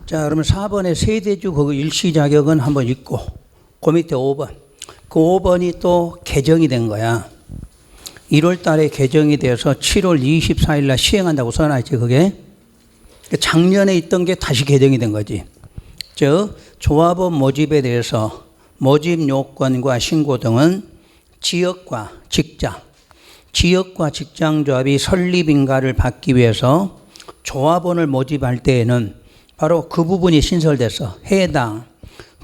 자, 그러면 4번의 세대주 그 일시 자격은 한번 읽고, 그 밑에 5번. 그 5번이 또 개정이 된 거야. 1월 달에 개정이 돼서 7월 24일 날 시행한다고 써놨지, 그게. 작년에 있던 게 다시 개정이 된 거지. 즉, 조합원 모집에 대해서 모집 요건과 신고 등은 지역과 직장조합이 설립인가를 받기 위해서 조합원을 모집할 때에는 바로 그 부분이 신설돼서 해당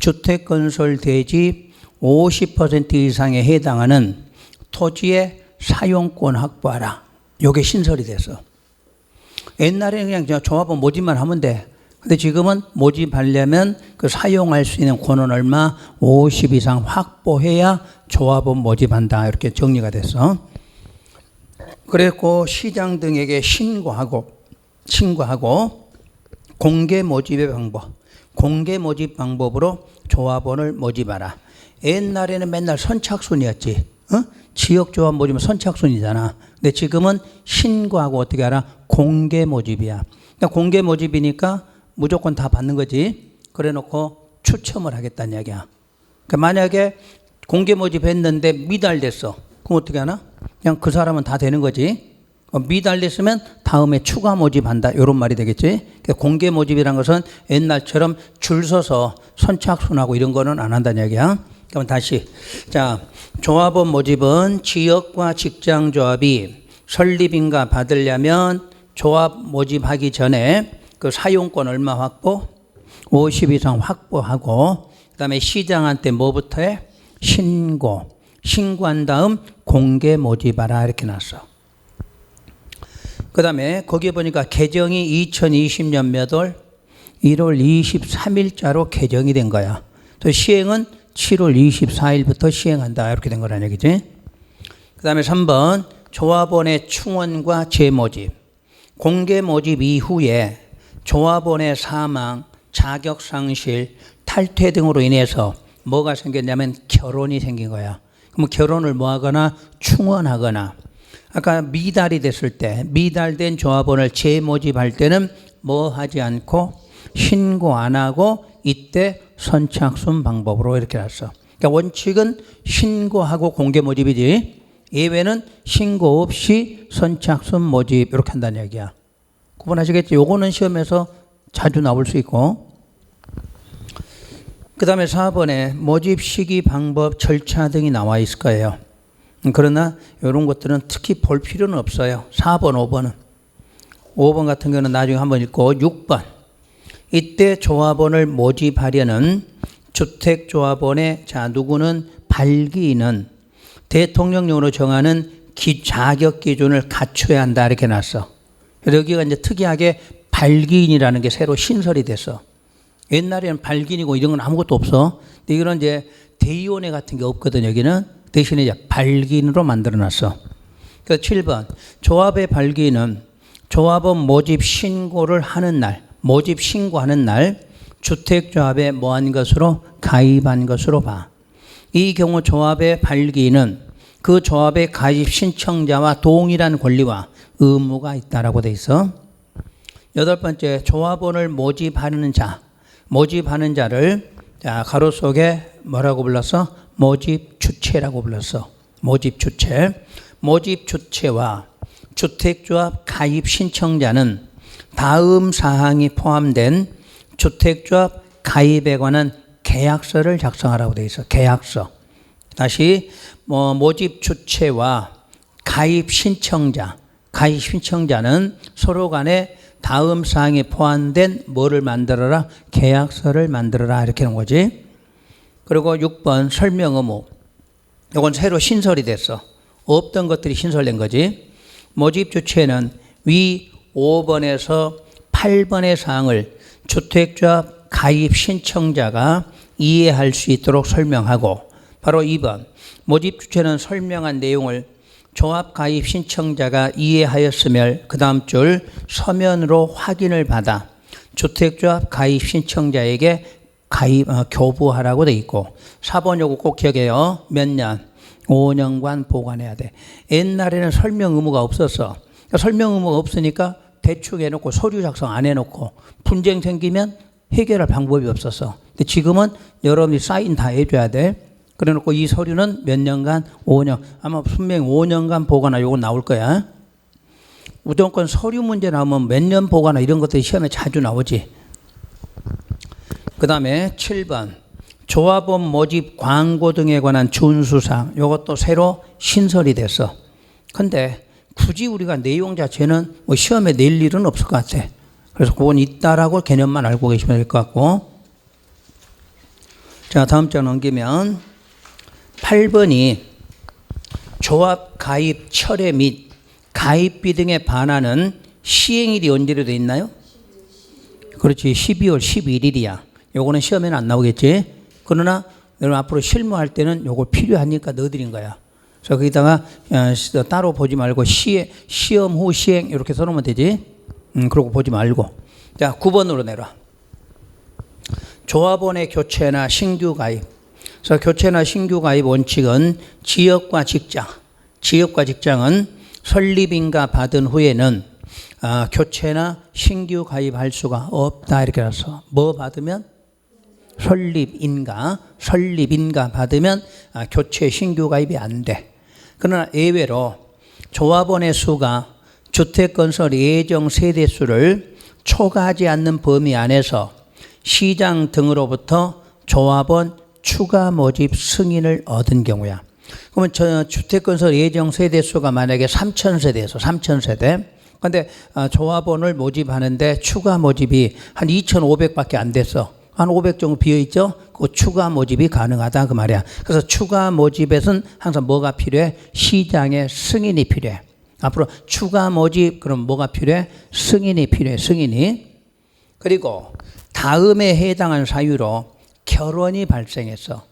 주택건설 대지 50% 이상에 해당하는 토지의 사용권 확보하라. 이게 신설이 돼서. 옛날에는 그냥 조합원 모집만 하면 돼. 근데 지금은 모집하려면 그 사용할 수 있는 권은 얼마? 50 이상 확보해야 조합원 모집한다. 이렇게 정리가 됐어. 그랬고 시장 등에게 신고하고 공개 모집의 방법. 공개 모집 방법으로 조합원을 모집하라. 옛날에는 맨날 선착순이었지. 지역조합 모집은 선착순이잖아. 근데 지금은 신고하고 어떻게 하라? 공개 모집이야. 그러니까 공개 모집이니까 무조건 다 받는 거지. 그래 놓고 추첨을 하겠다는 이야기야. 그러니까 만약에 공개 모집했는데 미달됐어. 그럼 어떻게 하나? 그냥 그 사람은 다 되는 거지. 미달됐으면 다음에 추가 모집한다. 이런 말이 되겠지. 그러니까 공개 모집이란 것은 옛날처럼 줄 서서 선착순하고 이런 거는 안 한다는 이야기야. 그럼 다시. 자, 조합원 모집은 지역과 직장조합이 설립인가 받으려면 조합 모집하기 전에 그 사용권 얼마 확보? 50 이상 확보하고, 그 다음에 시장한테 뭐부터 해? 신고한 다음 공개 모집하라. 이렇게 놨어. 그 다음에 거기에 보니까 개정이 2020년 몇 월? 1월 23일자로 개정이 된 거야. 또 시행은 7월 24일부터 시행한다. 이렇게 된 거란 얘기지. 그 다음에 3번 조합원의 충원과 재모집. 공개 모집 이후에 조합원의 사망, 자격상실, 탈퇴 등으로 인해서 뭐가 생겼냐면 결혼이 생긴 거야. 그럼 결혼을 뭐 하거나 충원하거나, 아까 미달이 됐을 때 미달된 조합원을 재모집할 때는 뭐 하지 않고 신고 안 하고 이때 선착순 방법으로 이렇게 놨어. 그러니까 원칙은 신고하고 공개 모집이지, 예외는 신고 없이 선착순 모집 이렇게 한다는 얘기야. 구분하시겠지? 요거는 시험에서 자주 나올 수 있고. 그 다음에 4번에 모집 시기 방법 절차 등이 나와 있을 거예요. 그러나 이런 것들은 특히 볼 필요는 없어요. 4번 5번은. 5번 같은 경우는 나중에 한번 읽고. 6번 이때 조합원을 모집하려는 주택조합원의 누구는 발기인은 대통령령으로 정하는 자격 기준을 갖춰야 한다. 이렇게 놨어. 여기가 이제 특이하게 발기인이라는 게 새로 신설이 됐어. 옛날에는 발기인이고 이런 건 아무것도 없어. 근데 이거는 이제 대의원회 같은 게 없거든. 여기는 대신에 이제 발기인으로 만들어 놨어. 그 7번 조합의 발기인은 조합원 모집 신고를 하는 날, 모집 신고하는 날 주택조합에 뭐한 것으로? 가입한 것으로 봐. 이 경우 조합의 발기인은 그 조합의 가입 신청자와 동일한 권리와 의무가 있다라고 돼 있어. 8번째 조합원을 모집하는 자를 가로 속에 뭐라고 불렀어? 모집 주체라고 불렀어. 모집 주체와 주택조합 가입 신청자는 다음 사항이 포함된 주택조합 가입에 관한 계약서를 작성하라고 돼 있어. 계약서. 다시 모집 주체와 가입 신청자는 서로 간에 다음 사항에 포함된 뭐를 만들어라? 계약서를 만들어라. 이렇게 하는 거지. 그리고 6번 설명 의무. 이건 새로 신설이 됐어. 없던 것들이 신설된 거지. 모집 주체는 위 5번에서 8번의 사항을 주택조합 가입 신청자가 이해할 수 있도록 설명하고, 바로 2번 모집 주체는 설명한 내용을 조합 가입 신청자가 이해하였으면 그 다음 줄 서면으로 확인을 받아 주택조합 가입 신청자에게 교부하라고 돼 있고. 4번 요거 꼭 기억해요. 몇 년? 5년간 보관해야 돼. 옛날에는 설명 의무가 없었어. 그러니까 설명 의무가 없으니까 대충 해놓고 서류 작성 안 해놓고 분쟁 생기면 해결할 방법이 없었어. 근데 지금은 여러분이 사인 다 해줘야 돼. 그래 놓고 이 서류는 몇 년간? 5년. 아마 분명히 5년간 보거나 요거 나올 거야. 무조건 서류 문제 나오면 몇 년 보거나 이런 것들이 시험에 자주 나오지. 그 다음에 7번. 조합원 모집 광고 등에 관한 준수사항. 요것도 새로 신설이 됐어. 근데 굳이 우리가 내용 자체는 뭐 시험에 낼 일은 없을 것 같아. 그래서 그건 있다라고 개념만 알고 계시면 될 것 같고. 자, 다음 장 넘기면 8번이 조합 가입 철회 및 가입비 등에 반하는 시행일이 언제로 돼 있나요? 그렇지. 12월 11일이야. 요거는 시험에는 안 나오겠지. 그러나 여러분 앞으로 실무할 때는 요거 필요하니까 넣어드린 거야. 그래서 거기다가 따로 보지 말고 시험 후 시행 이렇게 써놓으면 되지. 그러고 보지 말고. 자, 9번으로 내려. 조합원의 교체나 신규 가입. 그래서 교체나 신규 가입 원칙은 지역과 직장은 설립인가 받은 후에는 교체나 신규 가입할 수가 없다 이렇게 해서 뭐 받으면? 설립인가 받으면 교체 신규 가입이 안 돼. 그러나 예외로 조합원의 수가 주택건설 예정 세대수를 초과하지 않는 범위 안에서 시장 등으로부터 조합원 추가 모집 승인을 얻은 경우야. 그러면 저 주택건설 예정 세대수가 만약에 3,000세대에서 3,000세대. 근데 조합원을 모집하는데 추가 모집이 한 2,500밖에 안 됐어. 한 500 정도 비어있죠? 그 추가 모집이 가능하다 그 말이야. 그래서 추가 모집에서는 항상 뭐가 필요해? 시장의 승인이 필요해. 앞으로 추가 모집 그럼 뭐가 필요해? 승인이 필요해. 승인이. 그리고 다음에 해당한 사유로 결혼이 발생했어.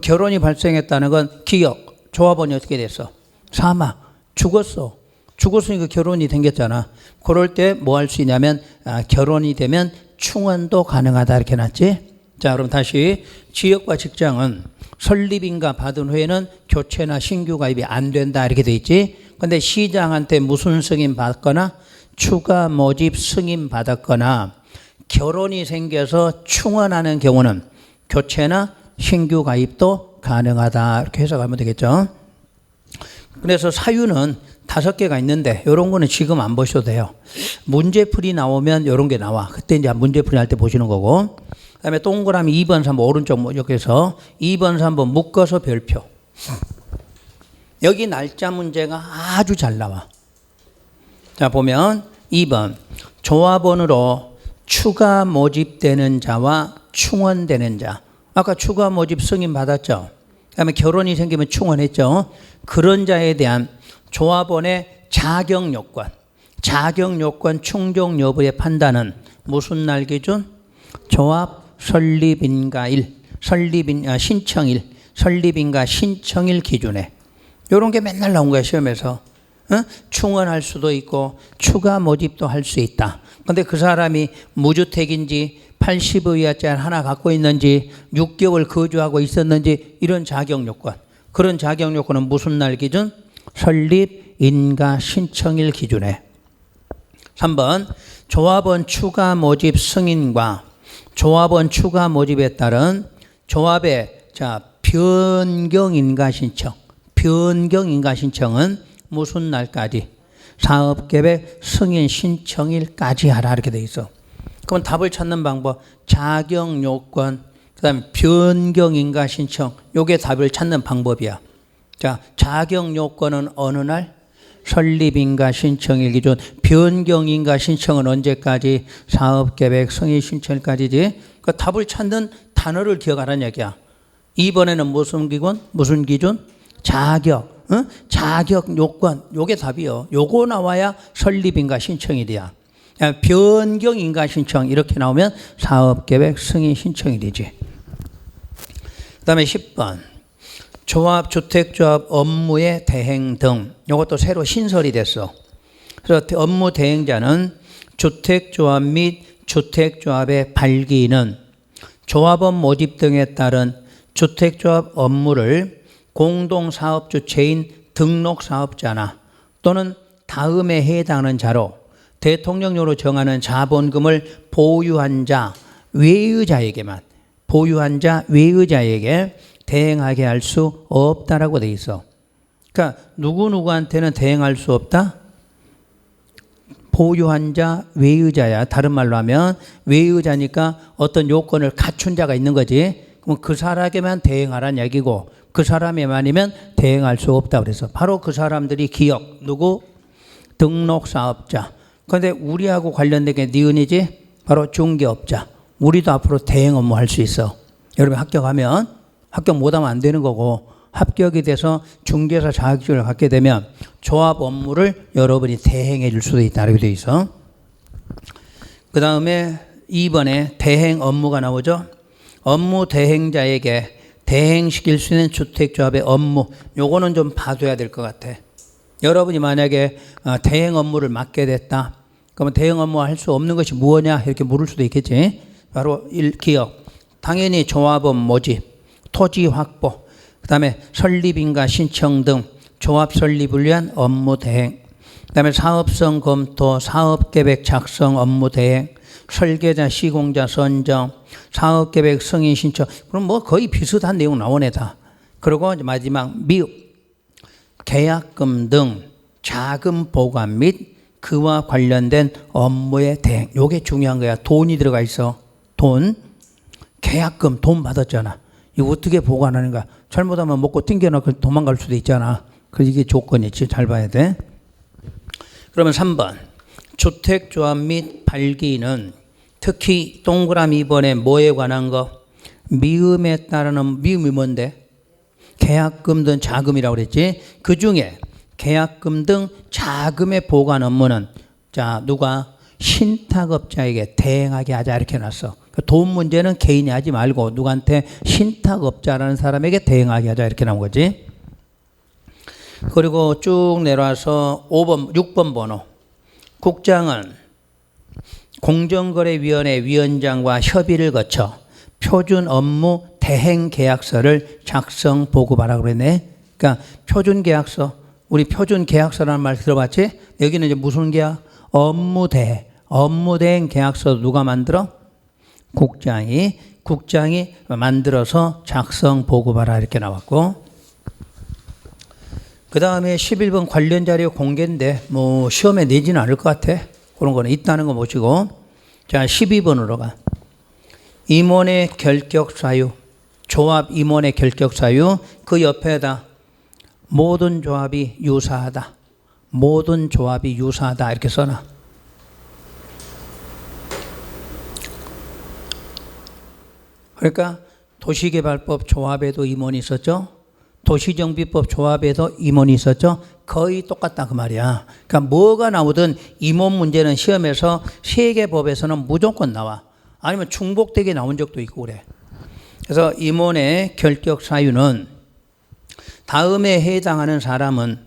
결혼이 발생했다는 건 기억, 조합원이 어떻게 됐어? 사망, 죽었으니까 결혼이 생겼잖아. 그럴 때 뭐 할 수 있냐면 결혼이 되면 충원도 가능하다 이렇게 해놨지. 자, 그럼 다시 지역과 직장은 설립인가 받은 후에는 교체나 신규 가입이 안 된다 이렇게 돼 있지. 근데 시장한테 무슨 승인 받거나 추가 모집 승인 받았거나 결혼이 생겨서 충원하는 경우는 교체나 신규 가입도 가능하다 이렇게 해석하면 되겠죠. 그래서 사유는 5개가 있는데 이런 거는 지금 안 보셔도 돼요. 문제풀이 나오면 이런 게 나와. 그때 이제 문제풀이 할 때 보시는 거고. 그다음에 동그라미 2번, 3번 오른쪽 이렇게 해서 2번, 3번 묶어서 별표. 여기 날짜 문제가 아주 잘 나와. 자, 보면 2번 조합원으로 추가 모집되는 자와 충원되는 자. 아까 추가 모집 승인 받았죠. 그다음에 결혼이 생기면 충원했죠. 그런 자에 대한 조합원의 자격 요건 충족 여부의 판단은 무슨 날 기준? 조합 설립인가일, 신청일, 설립인가 신청일 기준에. 이런 게 맨날 나온 거야 시험에서. 충원할 수도 있고 추가 모집도 할 수 있다. 근데 그 사람이 무주택인지 80의 이하짜리 하나 갖고 있는지 6개월 거주하고 있었는지 이런 자격 요건. 그런 자격 요건은 무슨 날 기준? 설립 인가 신청일 기준에. 3번 조합원 추가 모집 승인과 조합원 추가 모집에 따른 조합의 변경 인가 신청은 무슨 날까지? 사업계획 승인 신청일까지 하라 이렇게 돼 있어. 그럼 답을 찾는 방법 자격 요건 그다음에 변경 인가 신청 요게 답을 찾는 방법이야. 자, 자격 요건은 어느 날? 설립인가 신청일 기준. 변경인가 신청은 언제까지? 사업계획 승인 신청일까지지. 그 답을 찾는 단어를 기억하라는 얘기야. 이번에는 무슨 기준? 자격. 자격 요건. 요게 답이요. 요거 나와야 설립인가 신청일이야. 변경인가 신청 이렇게 나오면 사업계획 승인 신청일이지. 그 다음에 10번 조합, 주택조합 업무의 대행 등 이것도 새로 신설이 됐어. 그래서 업무 대행자는 주택조합 및 주택조합의 발기인은 조합원 모집 등에 따른 주택조합 업무를 공동사업주체인 등록사업자나 또는 다음에 해당하는 자로 대통령령으로 정하는 자본금을 보유한 자 외의 자에게만, 보유한 자 외의 자에게 대행하게 할 수 없다라고 돼 있어. 그러니까 누구한테는 대행할 수 없다? 보유한 자 외의 자야. 다른 말로 하면 외의 자니까 어떤 요건을 갖춘 자가 있는 거지. 그럼 그 사람에게만 대행하라는 얘기고 그 사람에만이면 대행할 수 없다 그래서 바로 그 사람들이 기업 누구? 등록사업자. 그런데 우리하고 관련된 게 니은이지? 바로 중개업자. 우리도 앞으로 대행 업무 할 수 있어. 여러분 합격하면 합격 못하면 안 되는 거고 합격이 돼서 중개사 자격증을 갖게 되면 조합 업무를 여러분이 대행해 줄 수도 있다 이렇게 돼 있어. 그 다음에 2번에 대행 업무가 나오죠. 업무 대행자에게 대행시킬 수 있는 주택조합의 업무, 요거는 좀 봐둬야 될 것 같아. 여러분이 만약에 대행 업무를 맡게 됐다. 그러면 대행 업무 할 수 없는 것이 무엇이냐 이렇게 물을 수도 있겠지. 바로 기업, 당연히 조합원 모집, 토지 확보, 그 다음에 설립인가 신청 등 조합 설립을 위한 업무 대행, 그 다음에 사업성 검토, 사업계획 작성 업무 대행, 설계자 시공자 선정, 사업계획 승인 신청. 그럼 뭐 거의 비슷한 내용 나오네 다. 그리고 마지막 미흡, 계약금 등 자금 보관 및 그와 관련된 업무의 대행. 요게 중요한 거야. 돈이 들어가 있어. 돈, 계약금 돈 받았잖아. 이거 어떻게 보관하는가. 잘못하면 먹고 튕겨놓고 도망갈 수도 있잖아. 그래서 이게 조건이지. 잘 봐야 돼. 그러면 3번. 주택조합 및 발기는 특히 동그라미 2번에 뭐에 관한 거? 미음에 따르는, 미음이 뭔데? 계약금 등 자금이라고 그랬지. 그 중에 계약금 등 자금의 보관 업무는 자 누가? 신탁업자에게 대행하게 하자 이렇게 놨어. 돈 문제는 개인이 하지 말고 누구한테? 신탁업자라는 사람에게 대행하게 하자 이렇게 나온 거지. 그리고 쭉 내려와서 5번, 6번 번호. 국장은 공정거래위원회 위원장과 협의를 거쳐 표준 업무 대행 계약서를 작성 보고하라고 그랬네. 그러니까 표준 계약서, 우리 표준 계약서라는 말 들어봤지? 여기는 이제 무슨 계약? 업무 대행 계약서 누가 만들어? 국장이 만들어서 작성 보고하라 이렇게 나왔고, 그 다음에 11번 관련 자료 공개인데 뭐 시험에 내지는 않을 것 같아. 그런 거는 있다는 거 보시고. 자 12번으로 가. 임원의 결격 사유, 조합 임원의 결격 사유, 그 옆에다 모든 조합이 유사하다, 모든 조합이 유사하다 이렇게 써놔. 그러니까 도시개발법 조합에도 임원이 있었죠. 도시정비법 조합에도 임원이 있었죠. 거의 똑같다 그 말이야. 그러니까 뭐가 나오든 임원 문제는 시험에서 세계법에서는 무조건 나와. 아니면 중복되게 나온 적도 있고 그래. 그래서 임원의 결격 사유는 다음에 해당하는 사람은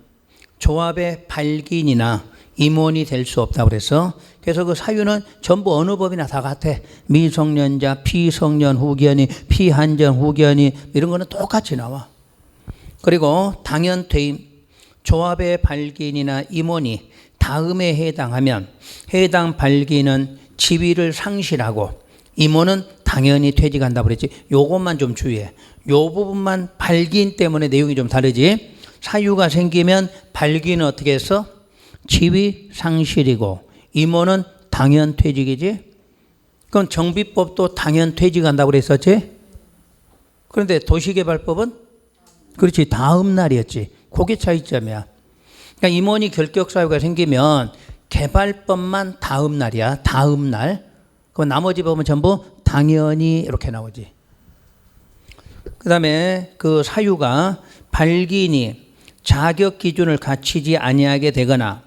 조합의 발기인이나 임원이 될 수 없다고 그래서, 그래서 그 사유는 전부 어느 법이나 다 같아. 미성년자, 피성년 후견인, 피한전 후견인 이런 거는 똑같이 나와. 그리고 당연 퇴임, 조합의 발기인이나 임원이 다음에 해당하면 해당 발기인은 지위를 상실하고 임원은 당연히 퇴직한다고 그랬지. 요것만 좀 주의해. 요 부분만 발기인 때문에 내용이 좀 다르지. 사유가 생기면 발기인은 어떻게 했어? 지위 상실이고 임원은 당연 퇴직이지. 그럼 정비법도 당연 퇴직한다고 그랬었지. 그런데 도시개발법은 그렇지 다음 날이었지. 그게 차이점이야. 그러니까 임원이 결격 사유가 생기면 개발법만 다음 날이야. 다음 날. 그럼 나머지 법은 전부 당연히 이렇게 나오지. 그 다음에 그 사유가 발기인이 자격 기준을 갖추지 아니하게 되거나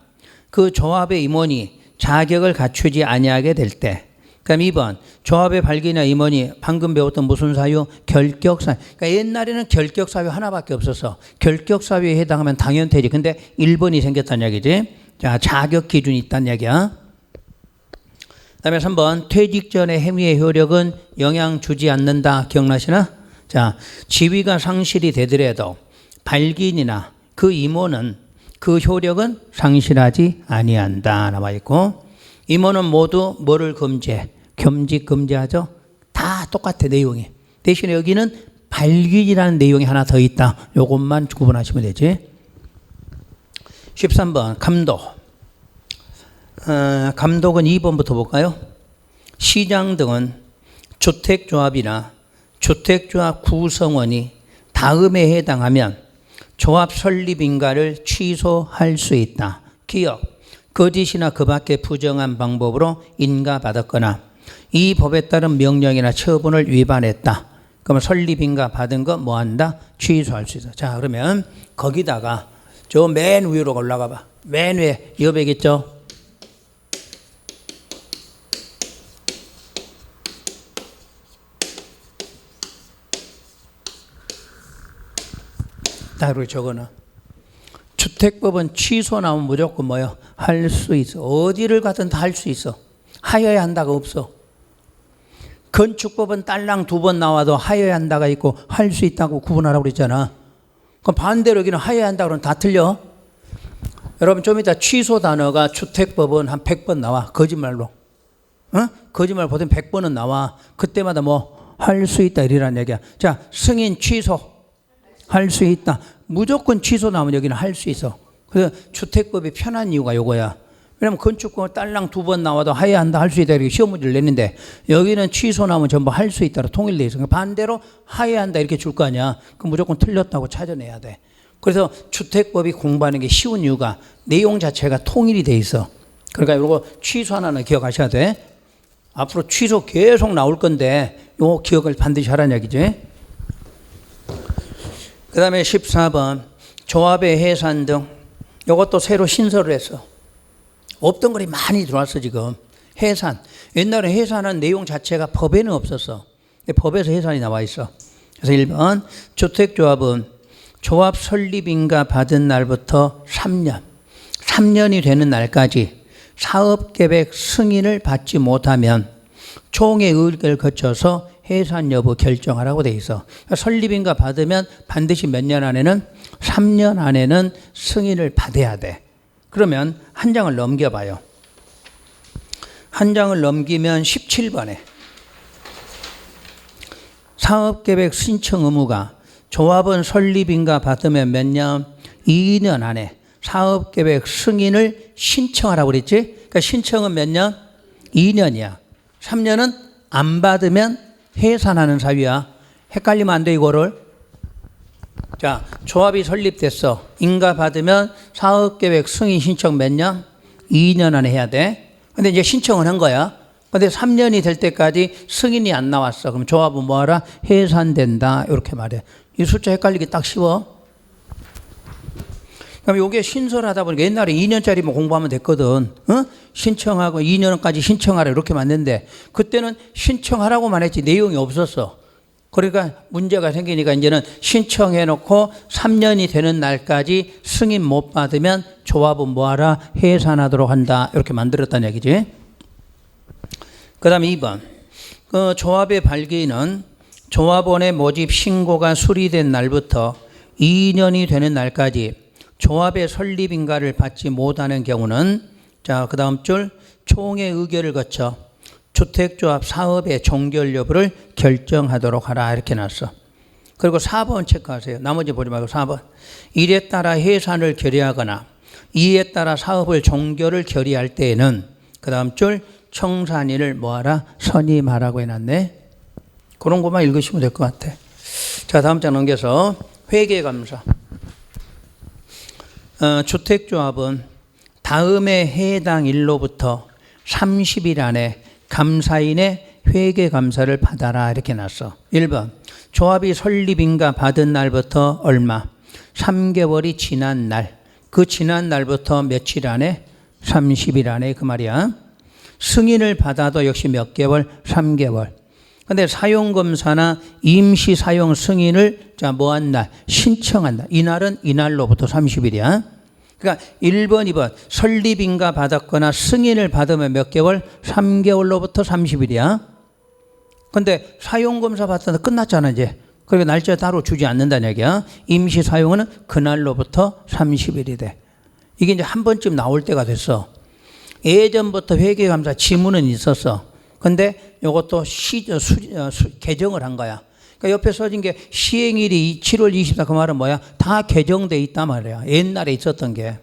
그 조합의 임원이 자격을 갖추지 아니하게 될 때, 그럼 2번 조합의 발기나 임원이 방금 배웠던 무슨 사유? 결격 사유. 그러니까 옛날에는 결격 사유 하나밖에 없었어. 결격 사유에 해당하면 당연퇴직. 근데 1번이 생겼다는 얘기지. 자, 자격 기준이 있다는 얘기야. 그다음에 3번 퇴직 전의 행위의 효력은 영향 주지 않는다. 기억나시나? 자, 지위가 상실이 되더라도 발기인이나 그 임원은 그 효력은 상실하지 아니한다 나와 있고, 임원은 모두 뭐를 금지해? 겸직 금지하죠. 다 똑같아 내용이. 대신에 여기는 발기이라는 내용이 하나 더 있다. 이것만 구분하시면 되지. 13번 감독. 감독은 2번부터 볼까요? 시장 등은 주택조합이나 주택조합 구성원이 다음에 해당하면 조합 설립 인가를 취소할 수 있다. 기억, 거짓이나 그 밖의 부정한 방법으로 인가받았거나 이 법에 따른 명령이나 처분을 위반했다. 그러면 설립 인가 받은 거 뭐 한다? 취소할 수 있어. 자, 그러면 거기다가 저 맨 위로 올라가 봐. 맨 위에 여백 있죠? 따로 적어놔. 주택법은 취소 나오면 무조건 뭐요? 할 수 있어. 어디를 가든 다 할 수 있어. 하여야 한다가 없어. 건축법은 딸랑 2번 나와도 하여야 한다가 있고 할 수 있다고 구분하라고 그랬잖아. 그럼 반대로 여기는 하여야 한다 그러면 다 틀려. 여러분 좀 이따 취소 단어가 주택법은 한 100번 나와. 거짓말로. 거짓말 보통 100번은 나와. 그때마다 뭐 할 수 있다 이라는 얘기야. 자, 승인 취소. 할 수 있다. 무조건 취소 나오면 여기는 할 수 있어. 그래서 주택법이 편한 이유가 요거야. 왜냐면 건축법은 딸랑 2번 나와도 하여야 한다, 할 수 있다 이렇게 시험 문제를 냈는데 여기는 취소 나오면 전부 할 수 있다로 통일되어 있어. 반대로 하여야 한다 이렇게 줄 거 아니야. 그럼 무조건 틀렸다고 찾아내야 돼. 그래서 주택법이 공부하는 게 쉬운 이유가 내용 자체가 통일이 돼 있어. 그러니까 이거 취소 하나는 기억하셔야 돼. 앞으로 취소 계속 나올 건데 요 기억을 반드시 하라는 얘기지. 그 다음에 14번 조합의 해산 등 이것도 새로 신설을 했어. 없던 글이 많이 들어왔어 지금. 해산. 옛날에 해산한 내용 자체가 법에는 없었어. 법에서 해산이 나와 있어. 그래서 1번 주택조합은 조합 설립인가 받은 날부터 3년이 되는 날까지 사업계획 승인을 받지 못하면 총회 의결을 거쳐서 해산 여부 결정하라고 돼 있어. 그러니까 설립인가 받으면 반드시 몇 년 안에는 3년 안에는 승인을 받아야 돼. 그러면 한 장을 넘겨봐요. 한 장을 넘기면 17번에 사업계획 신청 의무가 조합은 설립인가 받으면 몇 년? 2년 안에 사업계획 승인을 신청하라고 그랬지? 그러니까 신청은 몇 년? 2년이야. 3년은 안 받으면 해산하는 사유야. 헷갈리면 안 돼 이거를. 자, 조합이 설립됐어. 인가 받으면 사업계획 승인 신청 몇 년? 2년 안에 해야 돼. 근데 이제 신청은 한 거야. 근데 3년이 될 때까지 승인이 안 나왔어. 그럼 조합은 뭐하라? 해산된다. 이렇게 말해. 이 숫자 헷갈리기 딱 쉬워. 그럼 이게 신설하다 보니까 옛날에 2년짜리만 공부하면 됐거든. 신청하고 2년까지 신청하라 이렇게 맞는데 그때는 신청하라고만 했지 내용이 없었어. 그러니까 문제가 생기니까 이제는 신청해놓고 3년이 되는 날까지 승인 못 받으면 조합은 뭐하라? 해산하도록 한다. 이렇게 만들었다는 얘기지. 그 다음에 2번. 그 조합의 발기는 조합원의 모집 신고가 수리된 날부터 2년이 되는 날까지 조합의 설립인가를 받지 못하는 경우는 자, 그 다음 줄 총회 의결을 거쳐 주택조합 사업의 종결 여부를 결정하도록 하라 이렇게 놨어. 그리고 4번 체크하세요. 나머지 보지 말고 4번. 1에 따라 해산을 결의하거나 2에 따라 사업을 종결을 결의할 때에는 그 다음 줄 청산인을 뭐하라? 선임하라고 해놨네. 그런 것만 읽으시면 될 것 같아. 자, 다음 장 넘겨서 회계감사. 주택조합은 다음에 해당 일로부터 30일 안에 감사인의 회계감사를 받아라 이렇게 놨어. 1번 조합이 설립인가 받은 날부터 얼마? 3개월이 지난 날. 그 지난 날부터 며칠 안에? 30일 안에 그 말이야. 승인을 받아도 역시 몇 개월? 3개월. 근데 사용검사나 임시사용 승인을 자, 뭐 한 날? 신청한다. 이날은 이날로부터 30일이야. 그러니까 1번, 2번 설립인가 받았거나 승인을 받으면 몇 개월? 3개월로부터 30일이야. 근데 사용검사 받았는데 끝났잖아 이제. 그러니까 날짜 따로 주지 않는다는 얘기야. 임시사용은 그날로부터 30일이 돼. 이게 이제 한 번쯤 나올 때가 됐어. 예전부터 회계감사 지문은 있었어. 근데 이것도 개정을 한 거야. 그러니까 옆에 써진 게 시행일이 7월 24 그 말은 뭐야? 다 개정돼 있단 말이야. 옛날에 있었던 게.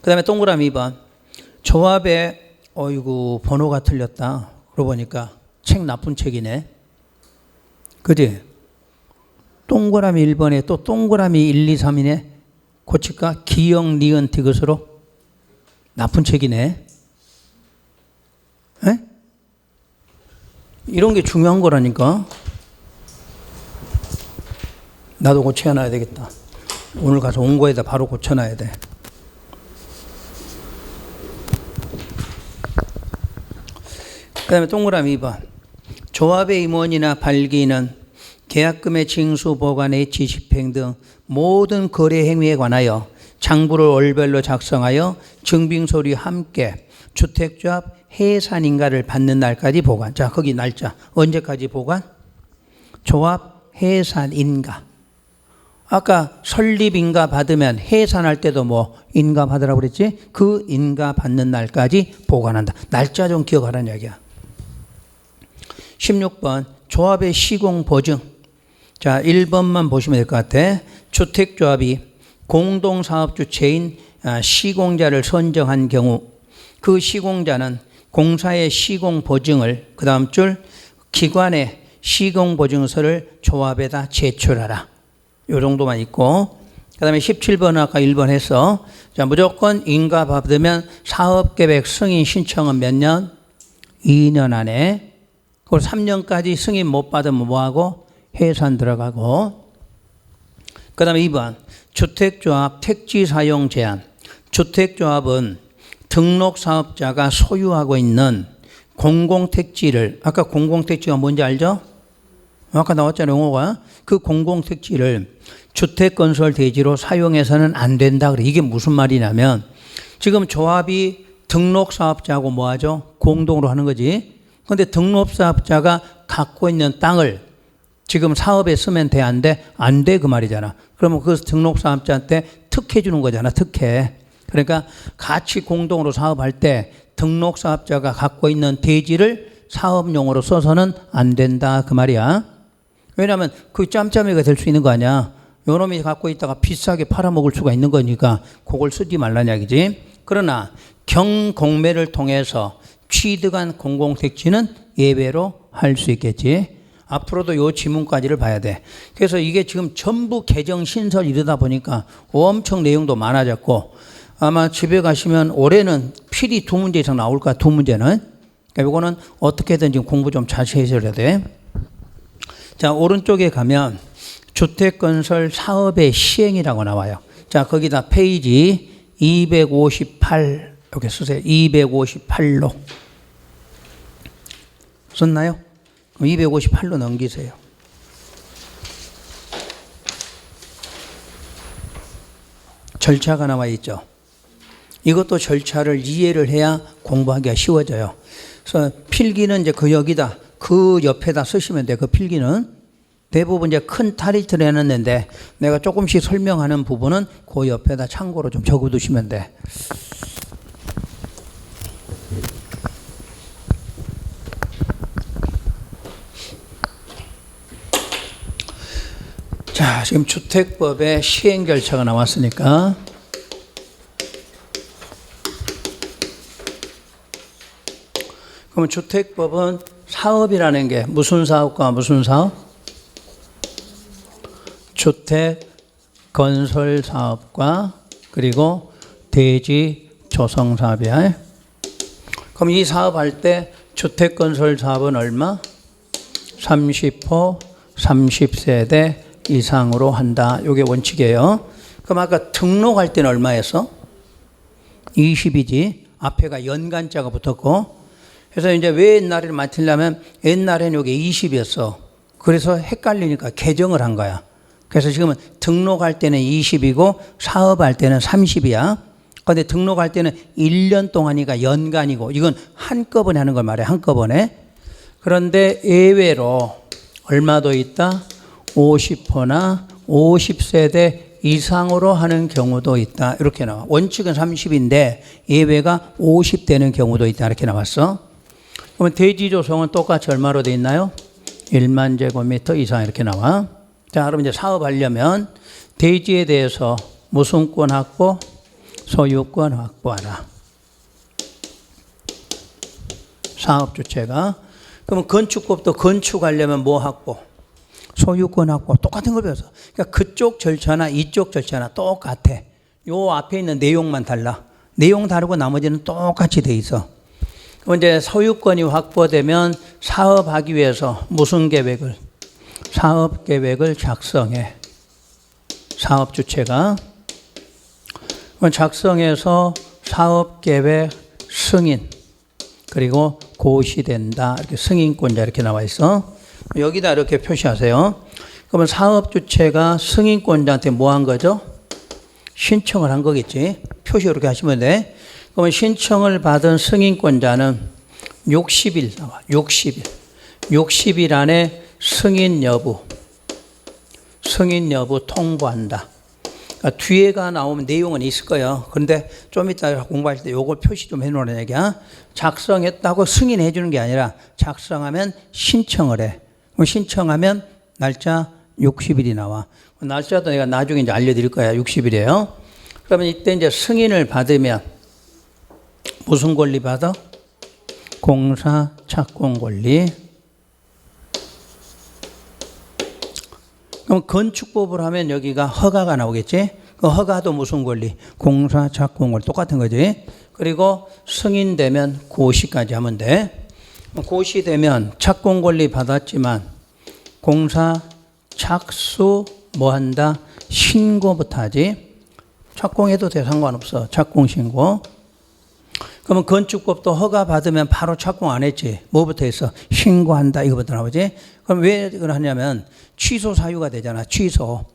그 다음에 동그라미 2번. 조합에 어이구 번호가 틀렸다. 그러고 보니까 책 나쁜 책이네. 그지? 동그라미 1번에 또 동그라미 1, 2, 3이네. 고칠까? 기역, 니은, 디귿으로 나쁜 책이네. 에? 이런 게 중요한 거라니까. 나도 고쳐놔야 되겠다. 오늘 가서 원고에다 바로 고쳐놔야 돼. 그 다음에 동그라미 2번. 조합의 임원이나 발기인은 계약금의 징수, 보관의 지집행 등 모든 거래 행위에 관하여 장부를 월별로 작성하여 증빙서류와 함께 주택조합 해산인가를 받는 날까지 보관. 자, 거기 날짜. 언제까지 보관? 조합 해산인가. 아까 설립인가 받으면 해산할 때도 뭐 인가 받으라고 그랬지? 그 인가 받는 날까지 보관한다. 날짜 좀 기억하라는 이야기야. 16번 조합의 시공 보증. 자, 1번만 보시면 될 것 같아. 주택조합이 공동사업주체인 시공자를 선정한 경우 그 시공자는 공사의 시공보증을 그 다음 줄 기관의 시공보증서를 조합에다 제출하라. 요 정도만 있고, 그 다음에 17번은 아까 1번 했어. 자, 무조건 인가 받으면 사업계획 승인 신청은 몇 년? 2년 안에. 그리고 3년까지 승인 못 받으면 뭐하고? 해산 들어가고. 그 다음에 2번 주택조합 택지 사용 제한. 주택조합은 등록사업자가 소유하고 있는 공공택지를, 아까 공공택지가 뭔지 알죠? 아까 나왔잖아요, 용어가. 그 공공택지를 주택건설 대지로 사용해서는 안 된다. 그래. 이게 무슨 말이냐면 지금 조합이 등록사업자하고 뭐 하죠? 공동으로 하는 거지. 그런데 등록사업자가 갖고 있는 땅을 지금 사업에 쓰면 돼, 안 돼? 안 돼, 그 말이잖아. 그러면 그 등록사업자한테 특혜 주는 거잖아, 특혜. 그러니까 같이 공동으로 사업할 때 등록사업자가 갖고 있는 대지를 사업용으로 써서는 안 된다, 그 말이야. 왜냐하면 그 짬짬이가 될 수 있는 거 아니야. 요놈이 갖고 있다가 비싸게 팔아먹을 수가 있는 거니까 그걸 쓰지 말라는 이야기지. 그러나 경공매를 통해서 취득한 공공택지는 예외로 할 수 있겠지. 앞으로도 요 지문까지를 봐야 돼. 그래서 이게 지금 전부 개정 신설 이러다 보니까 엄청 내용도 많아졌고, 아마 집에 가시면 올해는 필히 2문제 이상 나올 거야, 2문제는. 그러니까 이거는 어떻게든 지금 공부 좀 자세히 해줘야 돼. 자, 오른쪽에 가면 주택건설 사업의 시행이라고 나와요. 자, 거기다 페이지 258 이렇게 쓰세요. 258로 썼나요? 258로 넘기세요. 절차가 나와 있죠. 이것도 절차를 이해를 해야 공부하기가 쉬워져요. 그래서 필기는 이제 그 여기다, 그 옆에다 쓰시면 돼. 그 필기는 대부분 이제 큰 타이틀을 해놨는데 내가 조금씩 설명하는 부분은 그 옆에다 참고로 좀 적어두시면 돼. 자, 지금 주택법의 시행 절차가 나왔으니까 그러면 주택법은 사업이라는 게 무슨 사업과 무슨 사업? 주택 건설 사업과 그리고 대지 조성 사업이야. 그럼 이 사업할 때 주택 건설 사업은 얼마? 30호 30세대 이상으로 한다. 이게 원칙이에요. 그럼 아까 등록할 때는 얼마였어? 20이지. 앞에가 연간자가 붙었고. 그래서 이제 왜 옛날에를 맞추려면 옛날에는 이게 20이었어. 그래서 헷갈리니까 개정을 한 거야. 그래서 지금은 등록할 때는 20이고 사업할 때는 30이야. 그런데 등록할 때는 1년 동안이니까 연간이고 이건 한꺼번에 하는 걸 말해. 한꺼번에. 그런데 예외로 얼마 더 있다? 50호나 50세대 이상으로 하는 경우도 있다. 이렇게 나와. 원칙은 30인데 예외가 50 되는 경우도 있다. 이렇게 나왔어. 그러면 대지 조성은 똑같이 얼마로 돼 있나요? 1만 제곱미터 이상 이렇게 나와. 자, 그럼 이제 사업하려면 대지에 대해서 무슨권 확보, 소유권 확보하라. 사업 주체가. 그러면 건축법도 건축하려면 뭐 확보? 소유권 확보. 똑같은 걸 배웠어. 그러니까 그쪽 절차나 이쪽 절차나 똑같아. 요 앞에 있는 내용만 달라. 내용 다르고 나머지는 똑같이 돼 있어. 그럼 이제 소유권이 확보되면 사업하기 위해서 무슨 계획을? 사업 계획을 작성해. 사업 주체가. 작성해서 사업 계획 승인. 그리고 고시된다. 이렇게 승인권자 이렇게 나와 있어. 여기다 이렇게 표시하세요. 그러면 사업 주체가 승인권자한테 뭐 한 거죠? 신청을 한 거겠지. 표시 이렇게 하시면 돼. 그러면 신청을 받은 승인권자는 60일 나와. 60일. 60일 안에 승인 여부 통보한다. 그러니까 뒤에가 나오면 내용은 있을 거예요. 그런데 좀 이따 공부할 때 요걸 표시 좀 해놓으라는 얘기야. 작성했다고 승인해 주는 게 아니라 작성하면 신청을 해. 신청하면 날짜 60일이 나와. 날짜도 내가 나중에 이제 알려드릴 거야. 60일이에요. 그러면 이때 이제 승인을 받으면 무슨 권리 받아? 공사 착공 권리. 그럼 건축법을 하면 여기가 허가가 나오겠지? 그 허가도 무슨 권리? 공사 착공 권리. 똑같은 거지. 그리고 승인되면 고시까지 하면 돼. 고시되면 착공 권리 받았지만 공사 착수 뭐 한다? 신고부터 하지. 착공해도 돼. 상관없어. 착공 신고. 그러면 건축법도 허가 받으면 바로 착공 안 했지. 뭐부터 했어? 신고한다. 이거부터 나오지. 그럼 왜 그러냐면 취소 사유가 되잖아. 취소.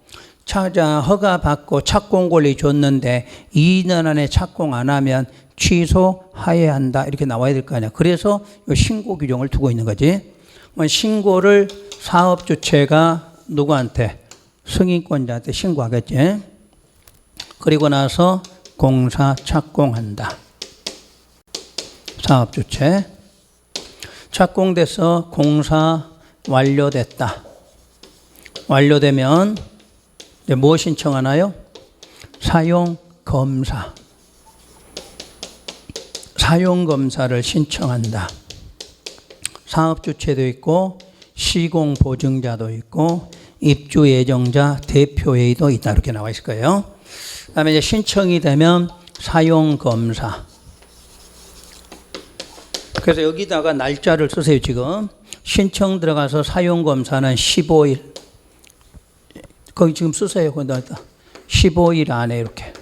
허가 받고 착공 권리 줬는데 2년 안에 착공 안 하면 취소하여야 한다. 이렇게 나와야 될 거 아니야. 그래서 이 신고 규정을 두고 있는 거지. 신고를 사업 주체가 누구한테? 승인권자한테 신고하겠지. 그리고 나서 공사 착공한다. 사업 주체. 착공돼서 공사 완료됐다. 완료되면 이제 뭐 신청하나요? 사용 검사. 사용 검사를 신청한다. 사업 주체도 있고 시공 보증자도 있고 입주 예정자 대표회의도 있다. 이렇게 나와 있을 거예요. 그다음에 이제 신청이 되면 사용 검사. 그래서 여기다가 날짜를 쓰세요. 지금 신청 들어가서 사용 검사는 15일. 거기 지금 쓰세요. 거기다 15일 안에 이렇게.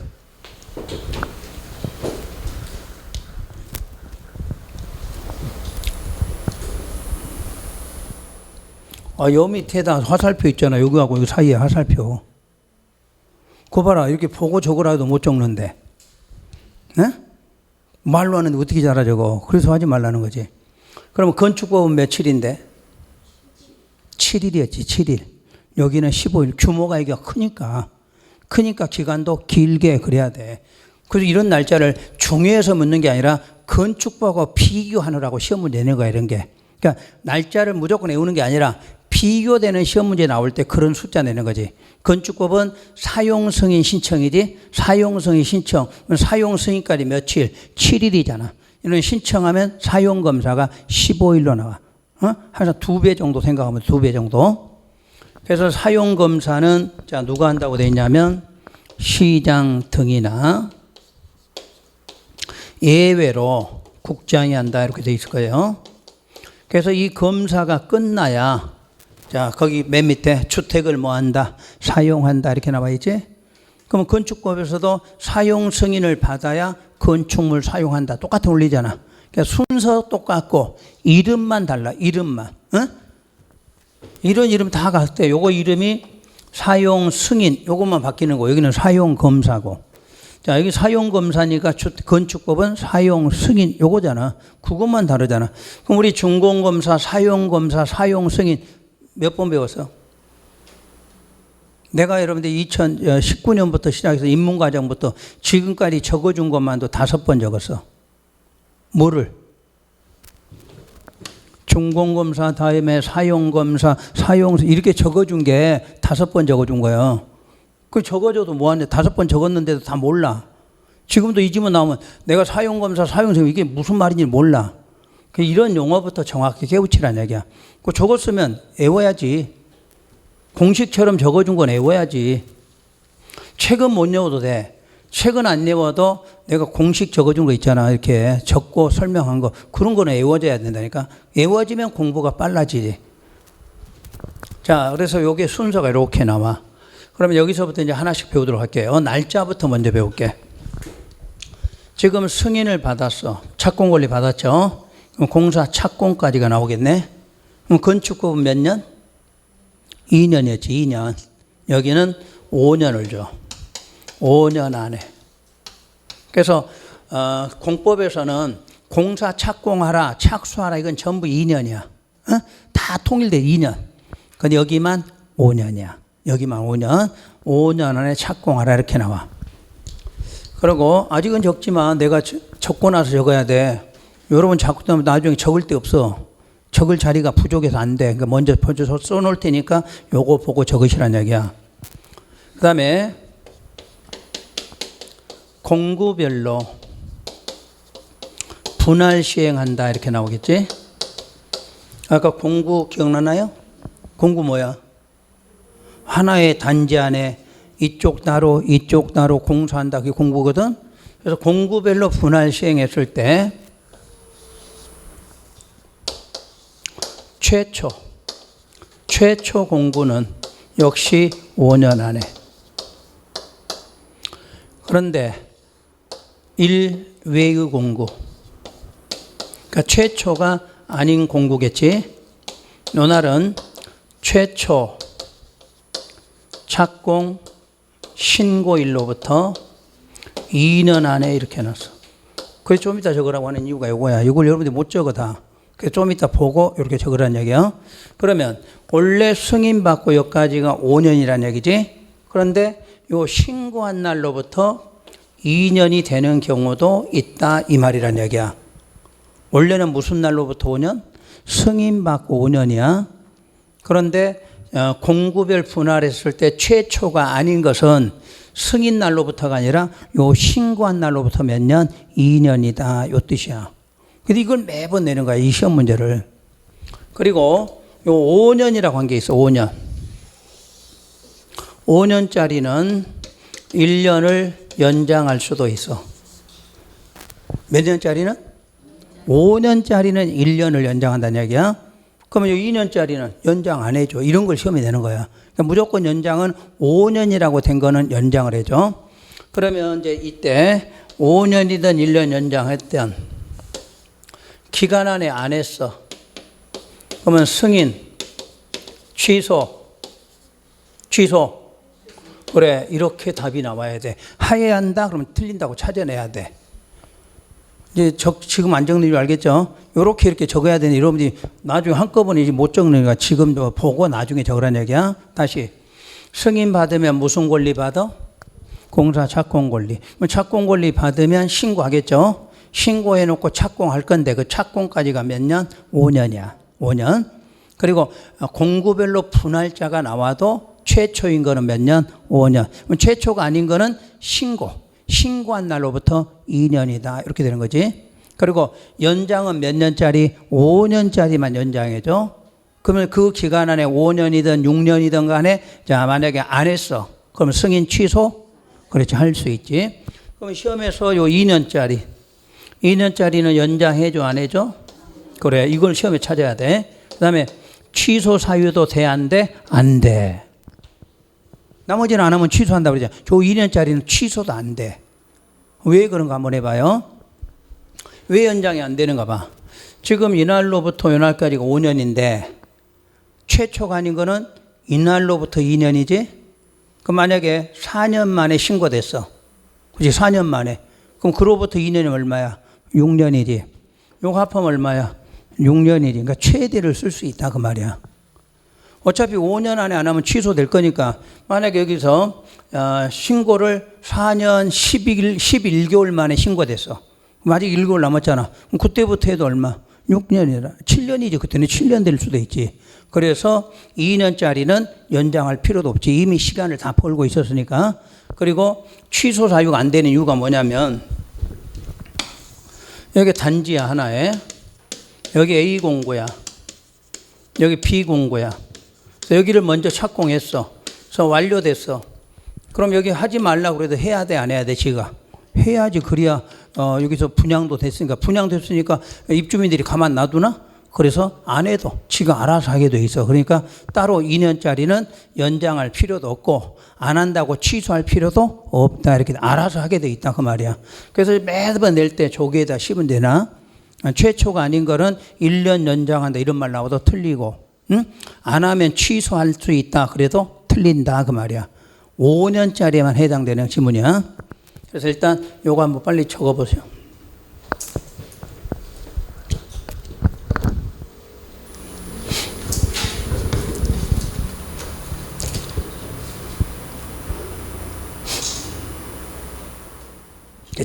요 밑에다 화살표 있잖아. 여기하고 여기 사이에 화살표. 그거 봐라. 이렇게 보고 적으라도 못 적는데. 네? 말로 하는데 어떻게 잘하 저거. 그래서 하지 말라는 거지. 그러면 건축법은 며칠인데? 7일이었지. 7일. 여기는 15일. 규모가 이게 크니까 기간도 길게 그래야 돼. 그래서 이런 날짜를 중요해서 묻는 게 아니라 건축법하고 비교하느라고 시험 내는 거야. 이런 게. 그러니까 날짜를 무조건 외우는 게 아니라 비교되는 시험 문제 나올 때 그런 숫자 내는 거지. 건축법은 사용 승인 신청이지. 사용 승인 신청. 사용 승인까지 며칠? 7일이잖아. 이런 신청하면 사용 검사가 15일로 나와. 항상 2배 정도 생각하면 2배 정도. 그래서 사용 검사는 자 누가 한다고 돼 있냐면 시장 등이나 예외로 국장이 한다 이렇게 돼 있을 거예요. 그래서 이 검사가 끝나야 자 거기 맨 밑에 주택을 뭐 한다 사용한다 이렇게 나와 있지. 그러면 건축법에서도 사용 승인을 받아야 건축물 사용한다 똑같은 원리잖아. 그러니까 순서 똑같고 이름만 달라. 이름만. 이런 이름 다 갔을 때 요거 이름이 사용 승인 요것만 바뀌는 거. 여기는 사용 검사고. 자 여기 사용 검사니까 건축법은 사용 승인 요거잖아. 그것만 다르잖아. 그럼 우리 준공검사, 사용 검사, 사용 승인 몇 번 배웠어? 내가 여러분들 2019년부터 시작해서 입문과정부터 지금까지 적어준 것만도 5번 적었어. 뭐를? 준공검사 다음에 사용검사, 사용서 이렇게 적어준 게 5번 적어준 거예요. 그 적어줘도 뭐하는데 5번 적었는데도 다 몰라. 지금도 이 지문 나오면 내가 사용검사, 사용서 이게 무슨 말인지 몰라. 이런 용어부터 정확히 깨우치라는 얘기야. 그 적었으면 외워야지. 공식처럼 적어준 건 외워야지. 책은 못 외워도 돼. 책은 안 외워도 내가 공식 적어준 거 있잖아. 이렇게 적고 설명한 거. 그런 거는 외워져야 된다니까. 외워지면 공부가 빨라지지. 자, 그래서 요게 순서가 이렇게 나와. 그러면 여기서부터 이제 하나씩 배우도록 할게요. 날짜부터 먼저 배울게. 지금 승인을 받았어. 착공 권리 받았죠. 그럼 공사 착공까지가 나오겠네. 그럼 건축법은 몇 년? 2년이었지, 2년. 여기는 5년을 줘. 5년 안에. 그래서 공법에서는 공사 착공하라, 착수하라 이건 전부 2년이야. 다 통일돼 2년. 근데 여기만 5년이야. 여기만 5년. 5년 안에 착공하라 이렇게 나와. 그리고 아직은 적지만 내가 적고 나서 적어야 돼. 여러분 자꾸 나중에 적을 데 없어. 적을 자리가 부족해서 안 돼. 그러니까 먼저 써놓을 테니까 요거 보고 적으시란 얘기야. 그 다음에 공구별로 분할 시행한다 이렇게 나오겠지. 아까 공구 기억나나요? 공구 뭐야? 하나의 단지 안에 이쪽 나로 공사한다. 그게 공구거든. 그래서 공구별로 분할 시행했을 때 최초 공구는 역시 5년 안에. 그런데 1외의 공구, 그러니까 최초가 아닌 공구겠지. 요날은 최초 착공 신고일로부터 2년 안에 이렇게 해놨어. 그래서 좀 이따 적으라고 하는 이유가 이거야. 이걸 여러분들이 못 적어 다. 그래서 좀 이따 보고 이렇게 적으라는 얘기야. 그러면 원래 승인받고 여기까지가 5년이라는 얘기지. 그런데 요 신고한 날로부터 2년이 되는 경우도 있다 이 말이란 얘기야. 원래는 무슨 날로부터 5년? 승인받고 5년이야. 그런데 공구별 분할했을 때 최초가 아닌 것은 승인 날로부터가 아니라 요 신고한 날로부터 몇 년? 2년이다 요 뜻이야. 근데 이걸 매번 내는 거야 이 시험 문제를. 그리고 요 5년이라고 한 게 있어. 5년. 5년짜리는 1년을 연장할 수도 있어. 몇 년짜리는? 5년짜리는 1년을 연장한다는 얘기야. 그러면 2년짜리는 연장 안 해줘. 이런 걸 시험에 내는 거야. 그러니까 무조건 연장은 5년이라고 된 거는 연장을 해줘. 그러면 이제 이때 5년이든 1년 연장했던 기간 안에 안 했어. 그러면 승인, 취소. 그래, 이렇게 답이 나와야 돼. 하해야 한다? 그러면 틀린다고 찾아내야 돼. 이제 지금 안 적는 줄 알겠죠? 이렇게 적어야 되는 여러분들이 나중에 한꺼번에 못 적으니까 지금 보고 나중에 적으라는 얘기야. 다시. 승인 받으면 무슨 권리 받아? 공사 착공 권리. 착공 권리 받으면 신고하겠죠? 신고해놓고 착공할 건데 그 착공까지가 몇 년? 5년이야. 5년. 그리고 공구별로 분할자가 나와도 최초인 거는 몇 년? 5년. 최초가 아닌 거는 신고한 날로부터 2년이다. 이렇게 되는 거지. 그리고 연장은 몇 년짜리? 5년짜리만 연장해줘. 그러면 그 기간 안에 5년이든 6년이든 간에 자 만약에 안 했어. 그럼 승인 취소? 그렇지 할 수 있지. 그럼 시험에서 요 2년짜리는 연장해줘 안 해줘? 그래 이걸 시험에 찾아야 돼. 그 다음에 취소 사유도 돼 안 돼? 안 돼. 나머지는 안 하면 취소한다고 그러죠. 저 2년짜리는 취소도 안 돼. 왜 그런가 한번 해봐요. 왜 연장이 안 되는가 봐. 지금 이날로부터 이날까지가 5년인데 최초가 아닌 거는 이날로부터 2년이지. 그럼 만약에 4년 만에 신고됐어. 그치 4년 만에. 그럼 그로부터 2년이 얼마야? 6년이지. 요거 합하면 얼마야? 6년이지. 그러니까 최대를 쓸 수 있다 그 말이야. 어차피 5년 안에 안 하면 취소될 거니까 만약에 여기서 신고를 4년 11개월 만에 신고됐어. 그럼 아직 1개월 남았잖아. 그럼 그때부터 해도 얼마? 6년이라 7년이지. 그때는 7년 될 수도 있지. 그래서 2년짜리는 연장할 필요도 없지. 이미 시간을 다 벌고 있었으니까. 그리고 취소 사유가 안 되는 이유가 뭐냐면 여기 단지야 하나에. 여기 A 공고야. 여기 B 공고야. 여기를 먼저 착공했어. 그래서 완료됐어. 그럼 여기 하지 말라고 그래도 해야 돼, 안 해야 돼, 지가? 해야지. 그래야 여기서 분양도 됐으니까. 분양됐으니까 입주민들이 가만 놔두나? 그래서 안 해도 지가 알아서 하게 돼 있어. 그러니까 따로 2년짜리는 연장할 필요도 없고 안 한다고 취소할 필요도 없다. 이렇게 알아서 하게 돼 있다 그 말이야. 그래서 매번 낼 때 조기에다 씹으면 되나? 최초가 아닌 거는 1년 연장한다 이런 말 나와도 틀리고, 응? 안 하면 취소할 수 있다 그래도 틀린다 그 말이야. 5년짜리에만 해당되는 지문이야. 그래서 일단 요거 한번 빨리 적어보세요.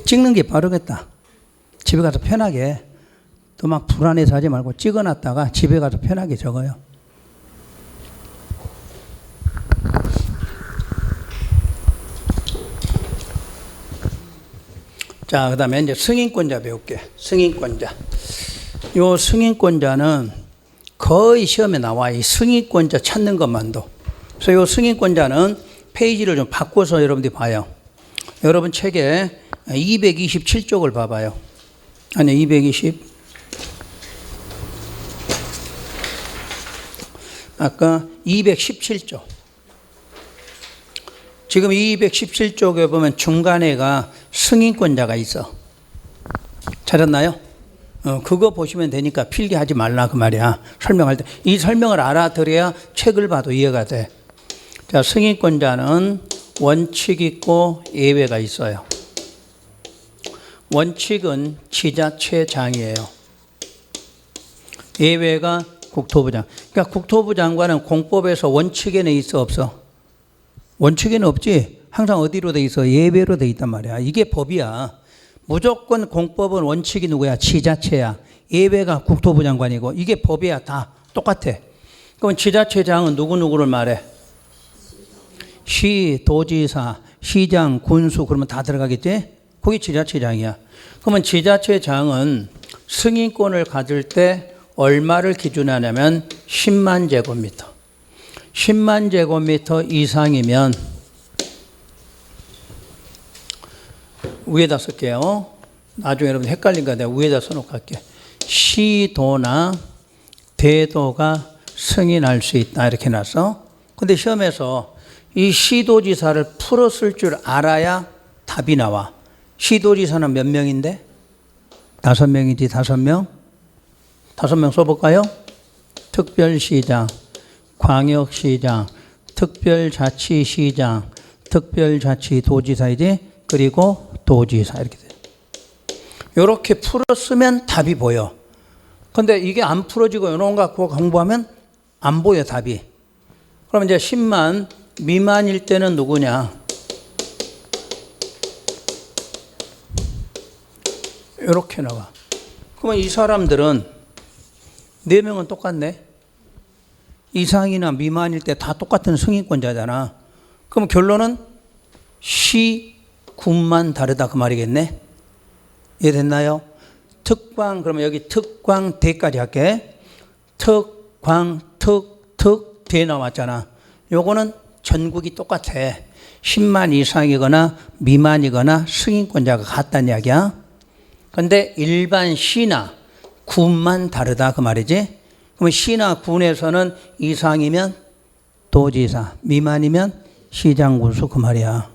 찍는 게 빠르겠다. 집에 가서 편하게 또 막 불안해서 하지 말고 찍어놨다가 집에 가서 편하게 적어요. 자, 그 다음에 이제 승인권자 배울게. 승인권자. 요 승인권자는 거의 시험에 나와. 이 승인권자 찾는 것만도. 그래서 요 승인권자는 페이지를 좀 바꿔서 여러분들이 봐요. 여러분 책에 227쪽을 봐봐요. 아니, 220. 아까 217쪽. 지금 217쪽에 보면 중간에가 승인권자가 있어. 찾았나요? 그거 보시면 되니까 필기하지 말라 그 말이야. 설명할 때. 이 설명을 알아들어야 책을 봐도 이해가 돼. 자, 승인권자는 원칙 있고 예외가 있어요. 원칙은 지자체장이에요. 예외가 국토부장. 그러니까 국토부 장관은 공법에서 원칙에는 있어 없어? 원칙에는 없지. 항상 어디로 돼 있어? 예외로 돼 있단 말이야. 이게 법이야. 무조건 공법은 원칙이 누구야? 지자체야. 예외가 국토부 장관이고 이게 법이야. 다 똑같아. 그럼 지자체장은 누구누구를 말해? 시, 도지사, 시장, 군수 그러면 다 들어가겠지? 거기 지자체장이야. 그러면 지자체장은 승인권을 가질 때 얼마를 기준하냐면 10만 제곱미터. 10만 제곱미터 이상이면 위에다 쓸게요. 나중에 여러분 헷갈린가 내가 위에다 써놓고 갈게. 시도나 대도가 승인할 수 있다 이렇게 놨어. 근데 시험에서 이 시도지사를 풀었을 줄 알아야 답이 나와. 시도지사는 몇 명인데? 5명이지. 5명? 5명 써볼까요? 특별시장, 광역시장, 특별자치시장, 특별자치도지사이지. 그리고 도지사 이렇게 돼요. 이렇게 풀었으면 답이 보여. 근데 이게 안 풀어지고 이런 거 갖고 공부하면 안 보여 답이. 그럼 이제 10만 미만일 때는 누구냐? 이렇게 나와. 그러면 이 사람들은 4명은 똑같네. 이상이나 미만일 때 다 똑같은 승인권자잖아. 그럼 결론은 시, 군만 다르다 그 말이겠네. 이해됐나요? 특광, 그러면 여기 특광 대까지 할게. 특광, 대 나왔잖아. 요거는 전국이 똑같아. 10만 이상이거나 미만이거나 승인권자가 같다는 이야기야. 근데 일반 시나 군만 다르다 그 말이지. 그러면 시나 군에서는 이상이면 도지사, 미만이면 시장, 군수 그 말이야.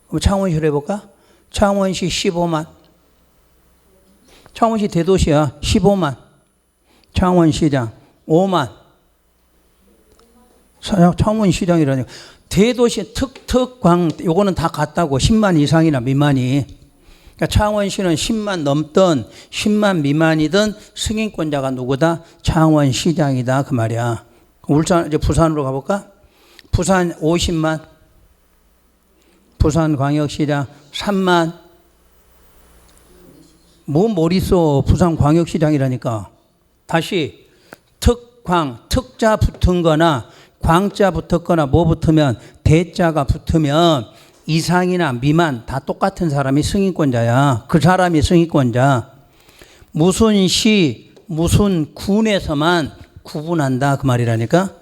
그럼 창원시로 해볼까? 창원시 15만. 창원시 대도시야. 15만. 창원시장 5만. 창원시장이라니. 대도시 특광 요거는 다 같다고. 10만 이상이나 미만이. 그러니까 창원시는 10만 넘든 10만 미만이든 승인권자가 누구다? 창원시장이다 그 말이야. 울산 이제 부산으로 가볼까? 부산 50만. 부산광역시장 3만. 뭘 있어? 부산광역시장이라니까. 다시 특자 붙은 거나 광자 붙었거나 뭐 붙으면 대자가 붙으면 이상이나 미만 다 똑같은 사람이 승인권자야. 그 사람이 승인권자. 무슨 시, 무슨 군에서만 구분한다 그 말이라니까.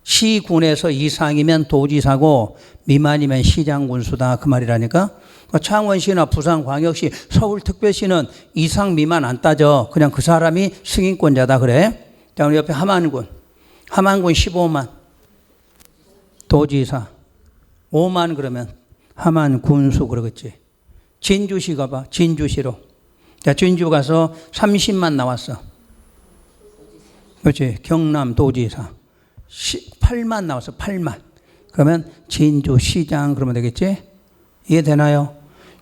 시군에서 이상이면 도지사고 미만이면 시장군수다 그 말이라니까. 창원시나 부산광역시, 서울특별시는 이상 미만 안 따져. 그냥 그 사람이 승인권자다 그래. 자, 우리 옆에 함안군 15만 도지사 5만 그러면 함안군수 그러겠지. 진주시 가봐. 진주시로. 자, 진주 가서 30만 나왔어. 그렇지. 경남 도지사 8만 나왔어. 8만. 그러면 진주시장 그러면 되겠지? 이해되나요?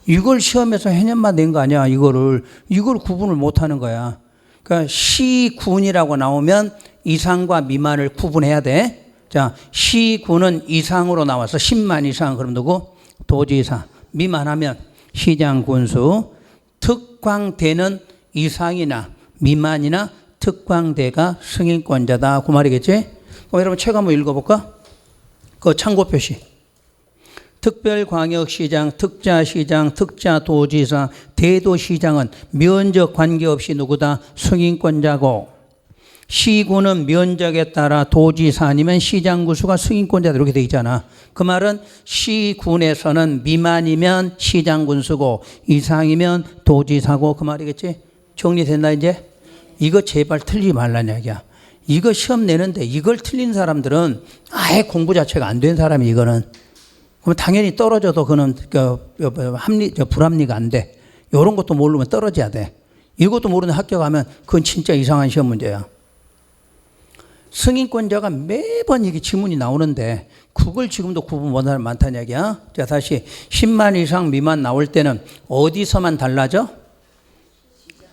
이걸 시험에서 해년만 낸 거 아니야. 이걸 구분을 못 하는 거야. 그러니까 시군이라고 나오면 이상과 미만을 구분해야 돼. 자, 시군은 이상으로 나와서 10만 이상 그럼 누구? 도지사. 미만하면 시장군수. 특광대는 이상이나 미만이나 특광대가 승인권자다 그 말이겠지? 그럼 여러분 책 한번 읽어볼까? 그 참고 표시. 특별광역시장, 특자시장, 특자도지사, 대도시장은 면적 관계없이 누구다? 승인권자고, 시군은 면적에 따라 도지사 아니면 시장군수가 승인권자다 이렇게 돼 있잖아. 그 말은 시군에서는 미만이면 시장군수고 이상이면 도지사고 그 말이겠지? 정리됐나 이제? 이거 제발 틀리지 말라는 얘기야. 이거 시험 내는데 이걸 틀린 사람들은 아예 공부 자체가 안 된 사람이 이거는. 그럼 당연히 떨어져도 그는 불합리가 안 돼. 이런 것도 모르면 떨어져야 돼. 이것도 모르는 합격하면 그건 진짜 이상한 시험 문제야. 승인권자가 매번 이게 지문이 나오는데 그걸 지금도 구분 못하는 사람 많다는 얘기야. 자, 다시 10만 이상 미만 나올 때는 어디서만 달라져?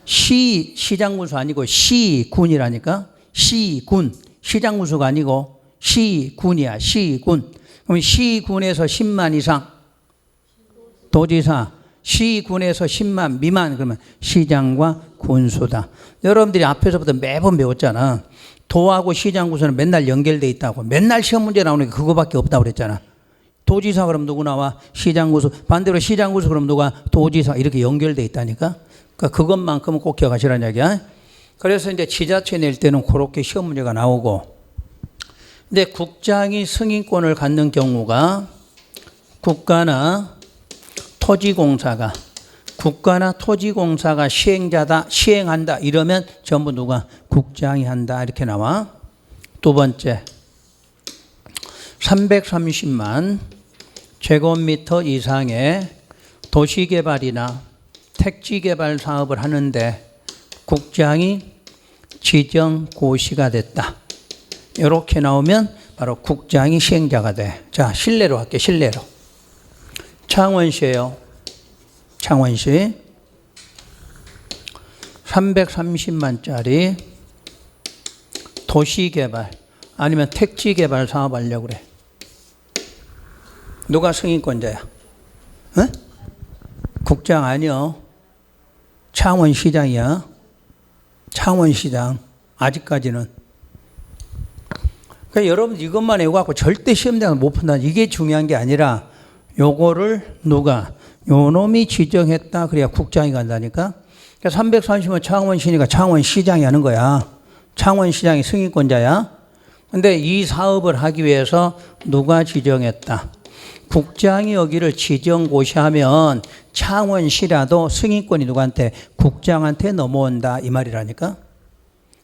시장군수 아니고 시군이라니까. 시군. 시장군수가 아니고 시군이야. 시군. 그럼 시군에서 10만 이상 도지사, 시군에서 10만 미만 그러면 시장과 군수다. 여러분들이 앞에서부터 매번 배웠잖아. 도하고 시장군수는 맨날 연결돼 있다고. 맨날 시험 문제 나오는 게 그거밖에 없다고 그랬잖아. 도지사 그럼 누구 나와? 시장군수. 반대로 시장군수 그럼 누가? 도지사. 이렇게 연결돼 있다니까. 그러니까 그것만큼은 꼭 기억하시라는 얘기야. 그래서 이제 지자체 낼 때는 그렇게 시험 문제가 나오고. 근데 국장이 승인권을 갖는 경우가 국가나 토지공사가 시행한다 이러면 전부 누가? 국장이 한다 이렇게 나와. 두 번째 330만 제곱미터 이상의 도시개발이나 택지개발 사업을 하는데 국장이 지정고시가 됐다. 이렇게 나오면 바로 국장이 시행자가 돼. 자, 실내로 할게. 실내로. 창원시예요. 창원시 330만짜리 도시개발 아니면 택지개발 사업하려고 그래. 누가 승인권자야? 어? 국장 아니요. 창원시장이야. 창원시장. 아직까지는. 그러니까 여러분 이것만 외워갖고 절대 시험장을 못 푼다. 이게 중요한 게 아니라 요거를 누가? 요놈이 지정했다. 그래야 국장이 간다니까. 그러니까 330은 창원시니까 창원시장이 하는 거야. 창원시장이 승인권자야. 근데 이 사업을 하기 위해서 누가 지정했다. 국장이 여기를 지정고시하면 창원시라도 승인권이 누구한테? 국장한테 넘어온다 이 말이라니까.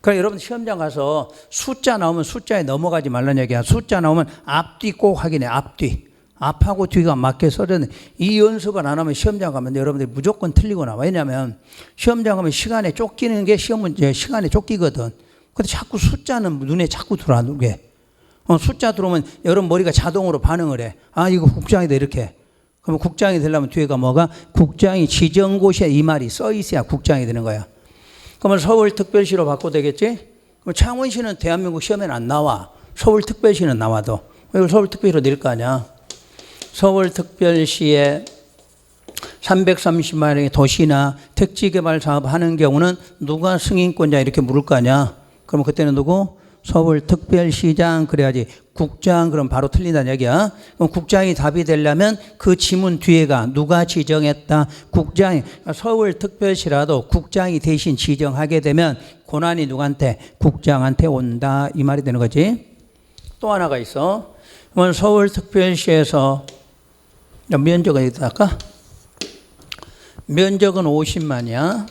그러니까 여러분 시험장 가서 숫자 나오면 숫자에 넘어가지 말라는 얘기야. 숫자 나오면 앞뒤 꼭 확인해. 앞뒤. 앞하고 뒤가 맞게 써졌는데 이 연습을 안 하면 시험장 가면 여러분들이 무조건 틀리고 나와. 왜냐하면 시험장 가면 시간에 쫓기는 게 시험 문제 시간에 쫓기거든. 근데 자꾸 숫자는 눈에 자꾸 들어오게. 숫자 들어오면 여러분 머리가 자동으로 반응을 해. 아 이거 국장이다 이렇게. 그러면 국장이 되려면 뒤에가 뭐가? 국장이 지정고시에 이 말이 써 있어야 국장이 되는 거야. 그러면 서울특별시로 바꿔도 되겠지? 그럼 창원시는 대한민국 시험에는 안 나와. 서울특별시는 나와도. 이걸 서울특별시로 낼 거 아니야. 서울특별시에 330만의 도시나 택지개발 사업 하는 경우는 누가 승인권자 이렇게 물을 거 아니야. 그럼 그때는 누구? 서울특별시장 그래야지. 국장 그럼 바로 틀린다는 얘기야. 그럼 국장이 답이 되려면 그 지문 뒤에가 누가 지정했다. 국장이. 서울특별시라도 국장이 대신 지정하게 되면 권한이 누구한테? 국장한테 온다 이 말이 되는 거지. 또 하나가 있어. 그러면 서울특별시에서 면적은 어디다 할까? 면적은 50만이야.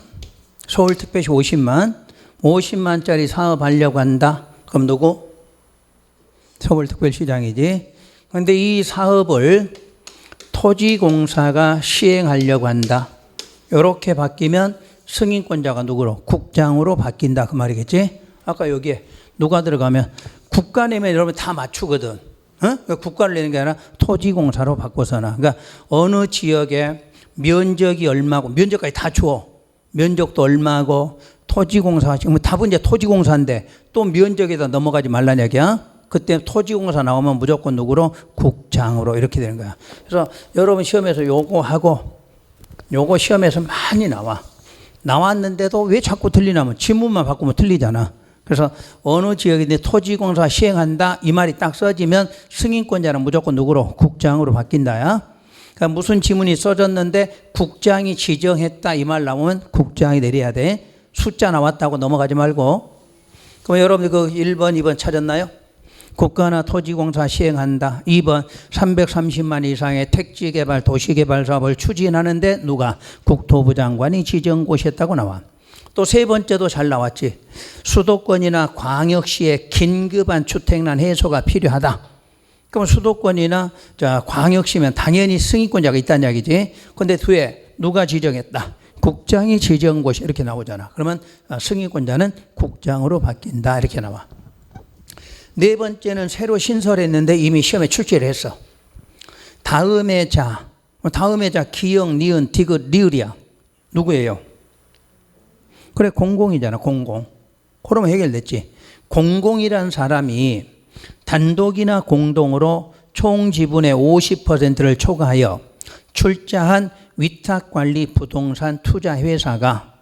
서울특별시 50만짜리 사업하려고 한다. 그럼 누구? 서울특별시장이지. 그런데 이 사업을 토지공사가 시행하려고 한다. 이렇게 바뀌면 승인권자가 누구로? 국장으로 바뀐다 그 말이겠지. 아까 여기에 누가 들어가면 국가 내면 여러분 다 맞추거든. 그러니까 국가를 내는 게 아니라 토지공사로 바꿔서나. 그러니까 어느 지역에 면적이 얼마고 면적까지 다 줘. 면적도 얼마고 토지공사 지금 답은 이제 토지공사인데 또 면적에다 넘어가지 말라는 얘기야. 그때 토지공사 나오면 무조건 누구로? 국장으로 이렇게 되는 거야. 그래서 여러분 시험에서 요거 하고 요거 시험에서 많이 나왔는데도 왜 자꾸 틀리냐면 지문만 바꾸면 틀리잖아. 그래서 어느 지역인데 토지공사 시행한다 이 말이 딱 써지면 승인권자는 무조건 누구로? 국장으로 바뀐다야. 그러니까 무슨 지문이 써졌는데 국장이 지정했다 이 말 나오면 국장이 내려야 돼. 숫자 나왔다고 넘어가지 말고. 그럼 여러분들 그 1번, 2번 찾았나요? 국가나 토지공사 시행한다. 2번 330만 이상의 택지개발, 도시개발 사업을 추진하는데 누가? 국토부 장관이 지정고시했다고 나와. 또 세 번째도 잘 나왔지. 수도권이나 광역시의 긴급한 주택난 해소가 필요하다. 그럼 수도권이나 광역시면 당연히 승인권자가 있다는 이야기지. 그런데 뒤에 누가 지정했다? 국장이 지정고시 이렇게 나오잖아. 그러면 승인권자는 국장으로 바뀐다 이렇게 나와. 네 번째는 새로 신설했는데 이미 시험에 출제를 했어. 다음의 자 기역, 니은, 디귿, 리을이야. 누구예요? 그래 공공이잖아. 공공. 그러면 해결됐지. 공공이라는 사람이 단독이나 공동으로 총 지분의 50%를 초과하여 출자한 위탁관리 부동산 투자회사가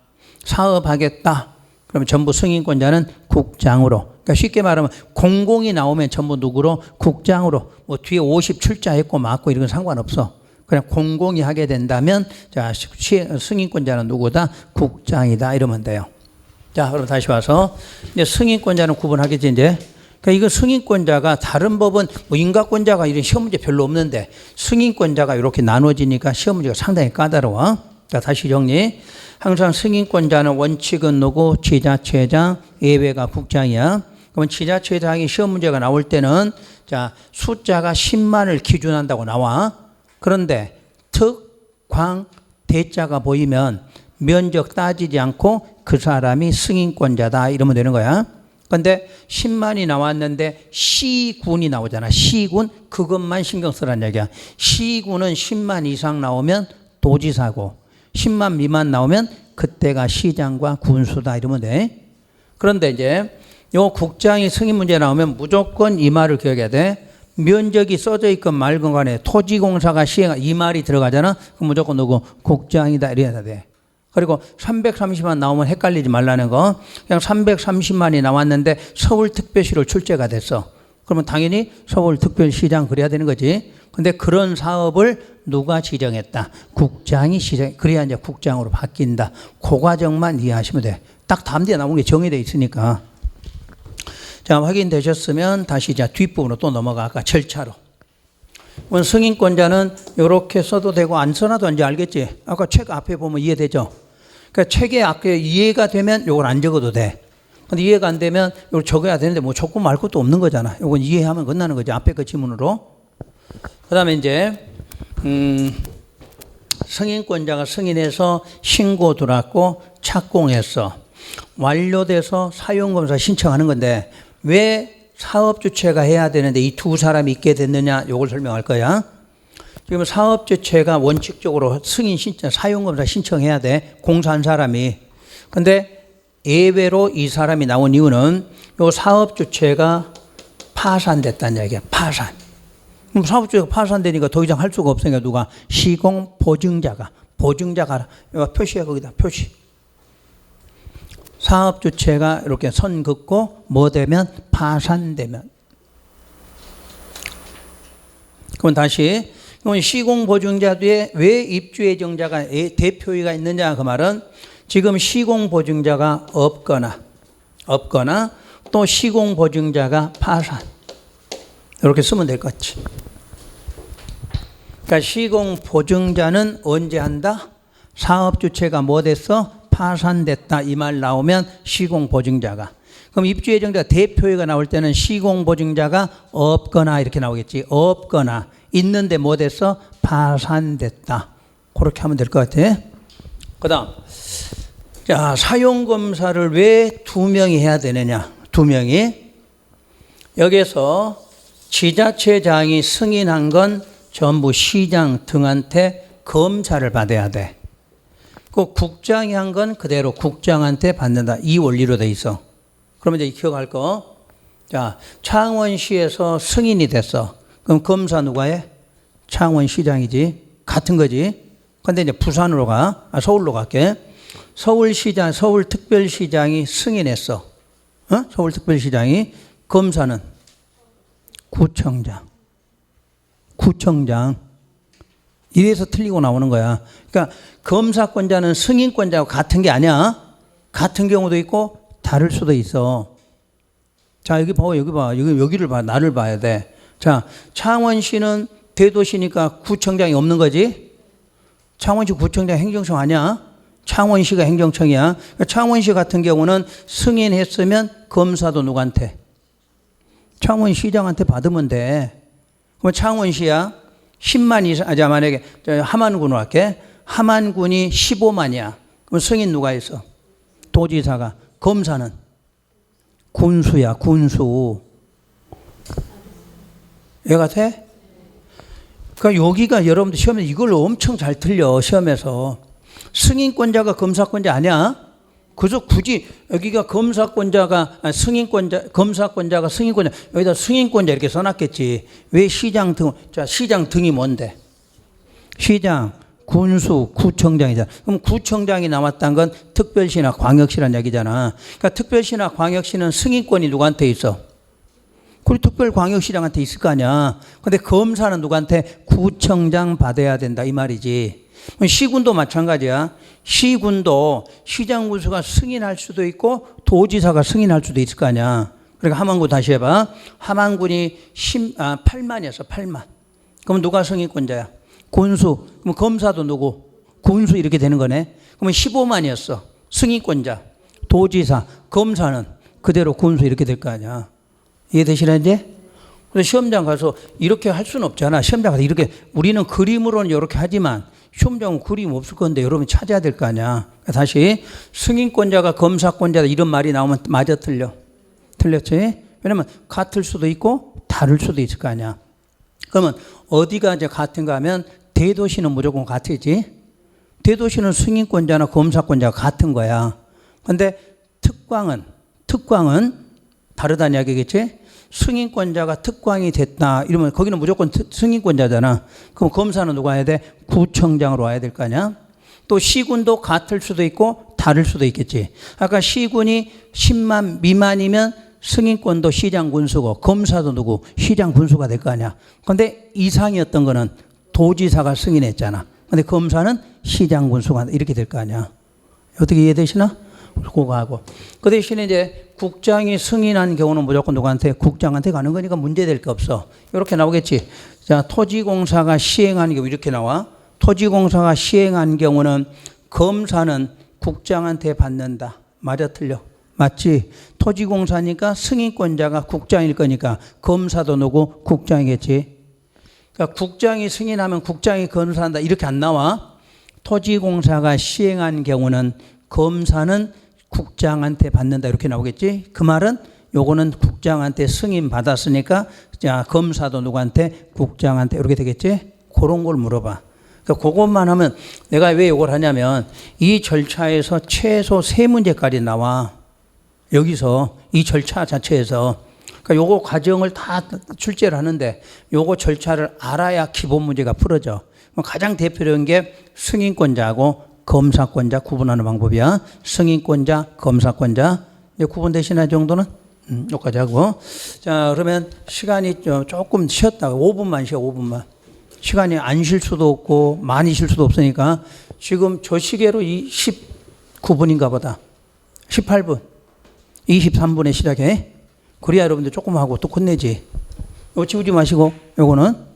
사업하겠다. 그러면 전부 승인권자는 국장으로. 그러니까 쉽게 말하면 공공이 나오면 전부 누구로? 국장으로. 뭐 뒤에 50 출자했고 맞고 이런 건 상관없어. 그냥 공공이 하게 된다면 자 승인권자는 누구다? 국장이다 이러면 돼요. 자 그럼 다시 와서 이제 승인권자는 구분하겠지 이제. 그러니까 이거 승인권자가 다른 법은 뭐 인가권자가 이런 시험 문제 별로 없는데 승인권자가 이렇게 나눠지니까 시험 문제가 상당히 까다로워. 자 다시 정리. 항상 승인권자는 원칙은 누구? 지자체장, 예외가 국장이야. 그러면 지자체장이 시험 문제가 나올 때는 자 숫자가 10만을 기준한다고 나와. 그런데 특, 광, 대자가 보이면 면적 따지지 않고 그 사람이 승인권자다 이러면 되는 거야. 그런데 10만이 나왔는데 시군이 나오잖아. 시군 그것만 신경 쓰라는 얘기야. 시군은 10만 이상 나오면 도지사고 10만 미만 나오면 그때가 시장과 군수다 이러면 돼. 그런데 이제 요 국장이 승인 문제 나오면 무조건 이 말을 기억해야 돼. 면적이 써져 있건 말건 간에 토지공사가 시행 이 말이 들어가잖아. 그럼 무조건 누구? 국장이다 이래야 돼. 그리고 330만 나오면 헷갈리지 말라는 거. 그냥 330만이 나왔는데 서울특별시로 출제가 됐어. 그러면 당연히 서울특별시장 그래야 되는 거지. 근데 그런 사업을 누가 지정했다? 국장이 지정. 그래야 이제 국장으로 바뀐다. 그 과정만 이해하시면 돼. 딱 다음 뒤에 나온 게 정해져 있으니까. 자, 확인되셨으면 다시 이제 뒷부분으로 또 넘어가. 아까 절차로. 승인권자는 이렇게 써도 되고 안 써놔도 이제 알겠지? 아까 책 앞에 보면 이해되죠? 그러니까 책에 앞에 이해가 되면 이걸 안 적어도 돼. 근데 이해가 안 되면 이걸 적어야 되는데 뭐 적고 말 것도 없는 거잖아. 이건 이해하면 끝나는 거지. 앞에 그 지문으로. 그 다음에 이제, 승인권자가 승인해서 신고 들어왔고 착공했어. 완료돼서 사용검사 신청하는 건데 왜 사업 주체가 해야 되는데 이 두 사람이 있게 됐느냐 이걸 설명할 거야. 지금 사업 주체가 원칙적으로 승인 신청, 사용검사 신청해야 돼. 공사한 사람이. 근데 예외로 이 사람이 나온 이유는 이 사업 주체가 파산됐다는 얘기야. 파산. 그럼 사업 주체가 파산되니까 더 이상 할 수가 없으니까 누가? 시공 보증자가 보증자가 여기 표시해 거기다 표시. 사업 주체가 이렇게 선 긋고 뭐 되면 파산되면. 그럼 다시 시공 보증자 뒤에 왜 입주 예정자가 대표이가 있느냐 그 말은 지금 시공 보증자가 없거나 또 시공 보증자가 파산 이렇게 쓰면 될 것 같지. 그러니까 시공 보증자는 언제 한다? 사업 주체가 뭐 됐어? 파산됐다 이 말 나오면 시공 보증자가. 그럼 입주 예정자 대표이가 나올 때는 시공 보증자가 없거나 이렇게 나오겠지. 없거나 있는데 뭐 됐어? 파산됐다. 그렇게 하면 될 것 같아. 그다음 자, 사용검사를 왜 2명이 해야 되느냐? 2명이 여기서 지자체장이 승인한 건 전부 시장 등한테 검사를 받아야 돼. 그 국장이 한 건 그대로 국장한테 받는다. 이 원리로 돼 있어. 그러면 이제 기억할 거. 자, 창원시에서 승인이 됐어. 그럼 검사 누가 해? 창원시장이지. 같은 거지. 근데 이제 부산으로 가. 서울로 갈게. 서울시장, 서울특별시장이 승인했어. 서울특별시장이. 검사는 구청장. 이래서 틀리고 나오는 거야. 그러니까 검사권자는 승인권자하고 같은 게 아니야. 같은 경우도 있고 다를 수도 있어. 자, 여기 봐. 여기를 봐. 나를 봐야 돼. 자, 창원시는 대도시니까 구청장이 없는 거지. 창원시 구청장 행정청 아니야. 창원시가 행정청이야. 그러니까 창원시 같은 경우는 승인했으면 검사도 누구한테? 창원시장한테 받으면 돼. 그럼 창원시야 10만 이상, 만약에 함안군으로 할게. 함안군이 15만이야. 그럼 승인 누가 했어? 도지사가. 검사는 군수야, 군수. 애 같아? 그러니까 여기가 여러분들 시험에 이걸 엄청 잘 틀려, 시험에서. 승인권자가 검사권자 아니야? 그래서 굳이 여기가 검사권자가 검사권자가 승인권자, 여기다 승인권자 이렇게 써놨겠지. 왜 시장 등? 자, 시장 등이 뭔데? 시장, 군수, 구청장이잖아. 그럼 구청장이 나왔다는 건 특별시나 광역시란 얘기잖아. 그러니까 특별시나 광역시는 승인권이 누구한테 있어? 그리고 특별광역시장한테 있을 거 아니야. 근데 검사는 누구한테? 구청장 받아야 된다 이 말이지. 시군도 마찬가지야. 시군도 시장 군수가 승인할 수도 있고 도지사가 승인할 수도 있을 거 아니야. 그러니까 함안군 다시 해봐. 함안군이 8만이었어. 8만. 그럼 누가 승인권자야? 군수. 그럼 검사도 누구? 군수 이렇게 되는 거네. 그러면 15만이었어. 승인권자. 도지사. 검사는 그대로 군수 이렇게 될 거 아니야. 이해되시나 이제? 그래서 시험장 가서 이렇게 할 수는 없잖아. 시험장 가서 이렇게 우리는 그림으로는 이렇게 하지만 시험장은 그림 없을 건데 여러분 찾아야 될 거 아니야. 다시 승인권자가 검사권자다 이런 말이 나오면 맞아 틀려? 틀렸지? 왜냐면 같을 수도 있고 다를 수도 있을 거 아니야. 그러면 어디가 이제 같은가 하면 대도시는 무조건 같지. 대도시는 승인권자나 검사권자가 같은 거야. 근데 특광은 다르다는 이야기겠지? 승인권자가 특광이 됐다 이러면 거기는 무조건 승인권자잖아. 그럼 검사는 누가 해야 돼? 구청장으로 와야 될 거 아니야? 또 시군도 같을 수도 있고 다를 수도 있겠지. 아까 시군이 10만 미만이면 승인권도 시장 군수고 검사도 누구? 시장 군수가 될 거 아니야. 근데 이상이었던 거는 도지사가 승인했잖아. 근데 검사는 시장 군수가 이렇게 될 거 아니야. 어떻게 이해되시나? 그거 하고. 그 대신에 이제 국장이 승인한 경우는 무조건 누구한테? 국장한테 가는 거니까 문제될 게 없어. 이렇게 나오겠지. 자, 토지공사가 시행한 경우 이렇게 나와. 토지공사가 시행한 경우는 검사는 국장한테 받는다. 맞아 틀려? 맞지? 토지공사니까 승인권자가 국장일 거니까 검사도 누구? 국장이겠지. 그러니까 국장이 승인하면 국장이 검사한다. 이렇게 안 나와. 토지공사가 시행한 경우는 검사는 국장한테 받는다 이렇게 나오겠지. 그 말은 요거는 국장한테 승인 받았으니까 자, 검사도 누구한테? 국장한테 이렇게 되겠지. 그런 걸 물어봐. 그러니까 그것만 하면 내가 왜 이걸 하냐면 이 절차에서 최소 3문제까지 나와. 여기서 이 절차 자체에서 그러니까 요거 과정을 다 출제를 하는데 요거 절차를 알아야 기본 문제가 풀어져. 가장 대표적인 게 승인권자하고 검사권자 구분하는 방법이야. 승인권자, 검사권자. 이제 구분되시나 정도는? 여기까지 하고. 자, 그러면 시간이 조금 쉬었다가 5분만 쉬어, 5분만. 시간이 안 쉴 수도 없고 많이 쉴 수도 없으니까 지금 저 시계로 19분인가 보다. 18분. 23분에 시작해. 그래야 여러분들 조금 하고 또 끝내지. 이거 지우지 마시고 요거는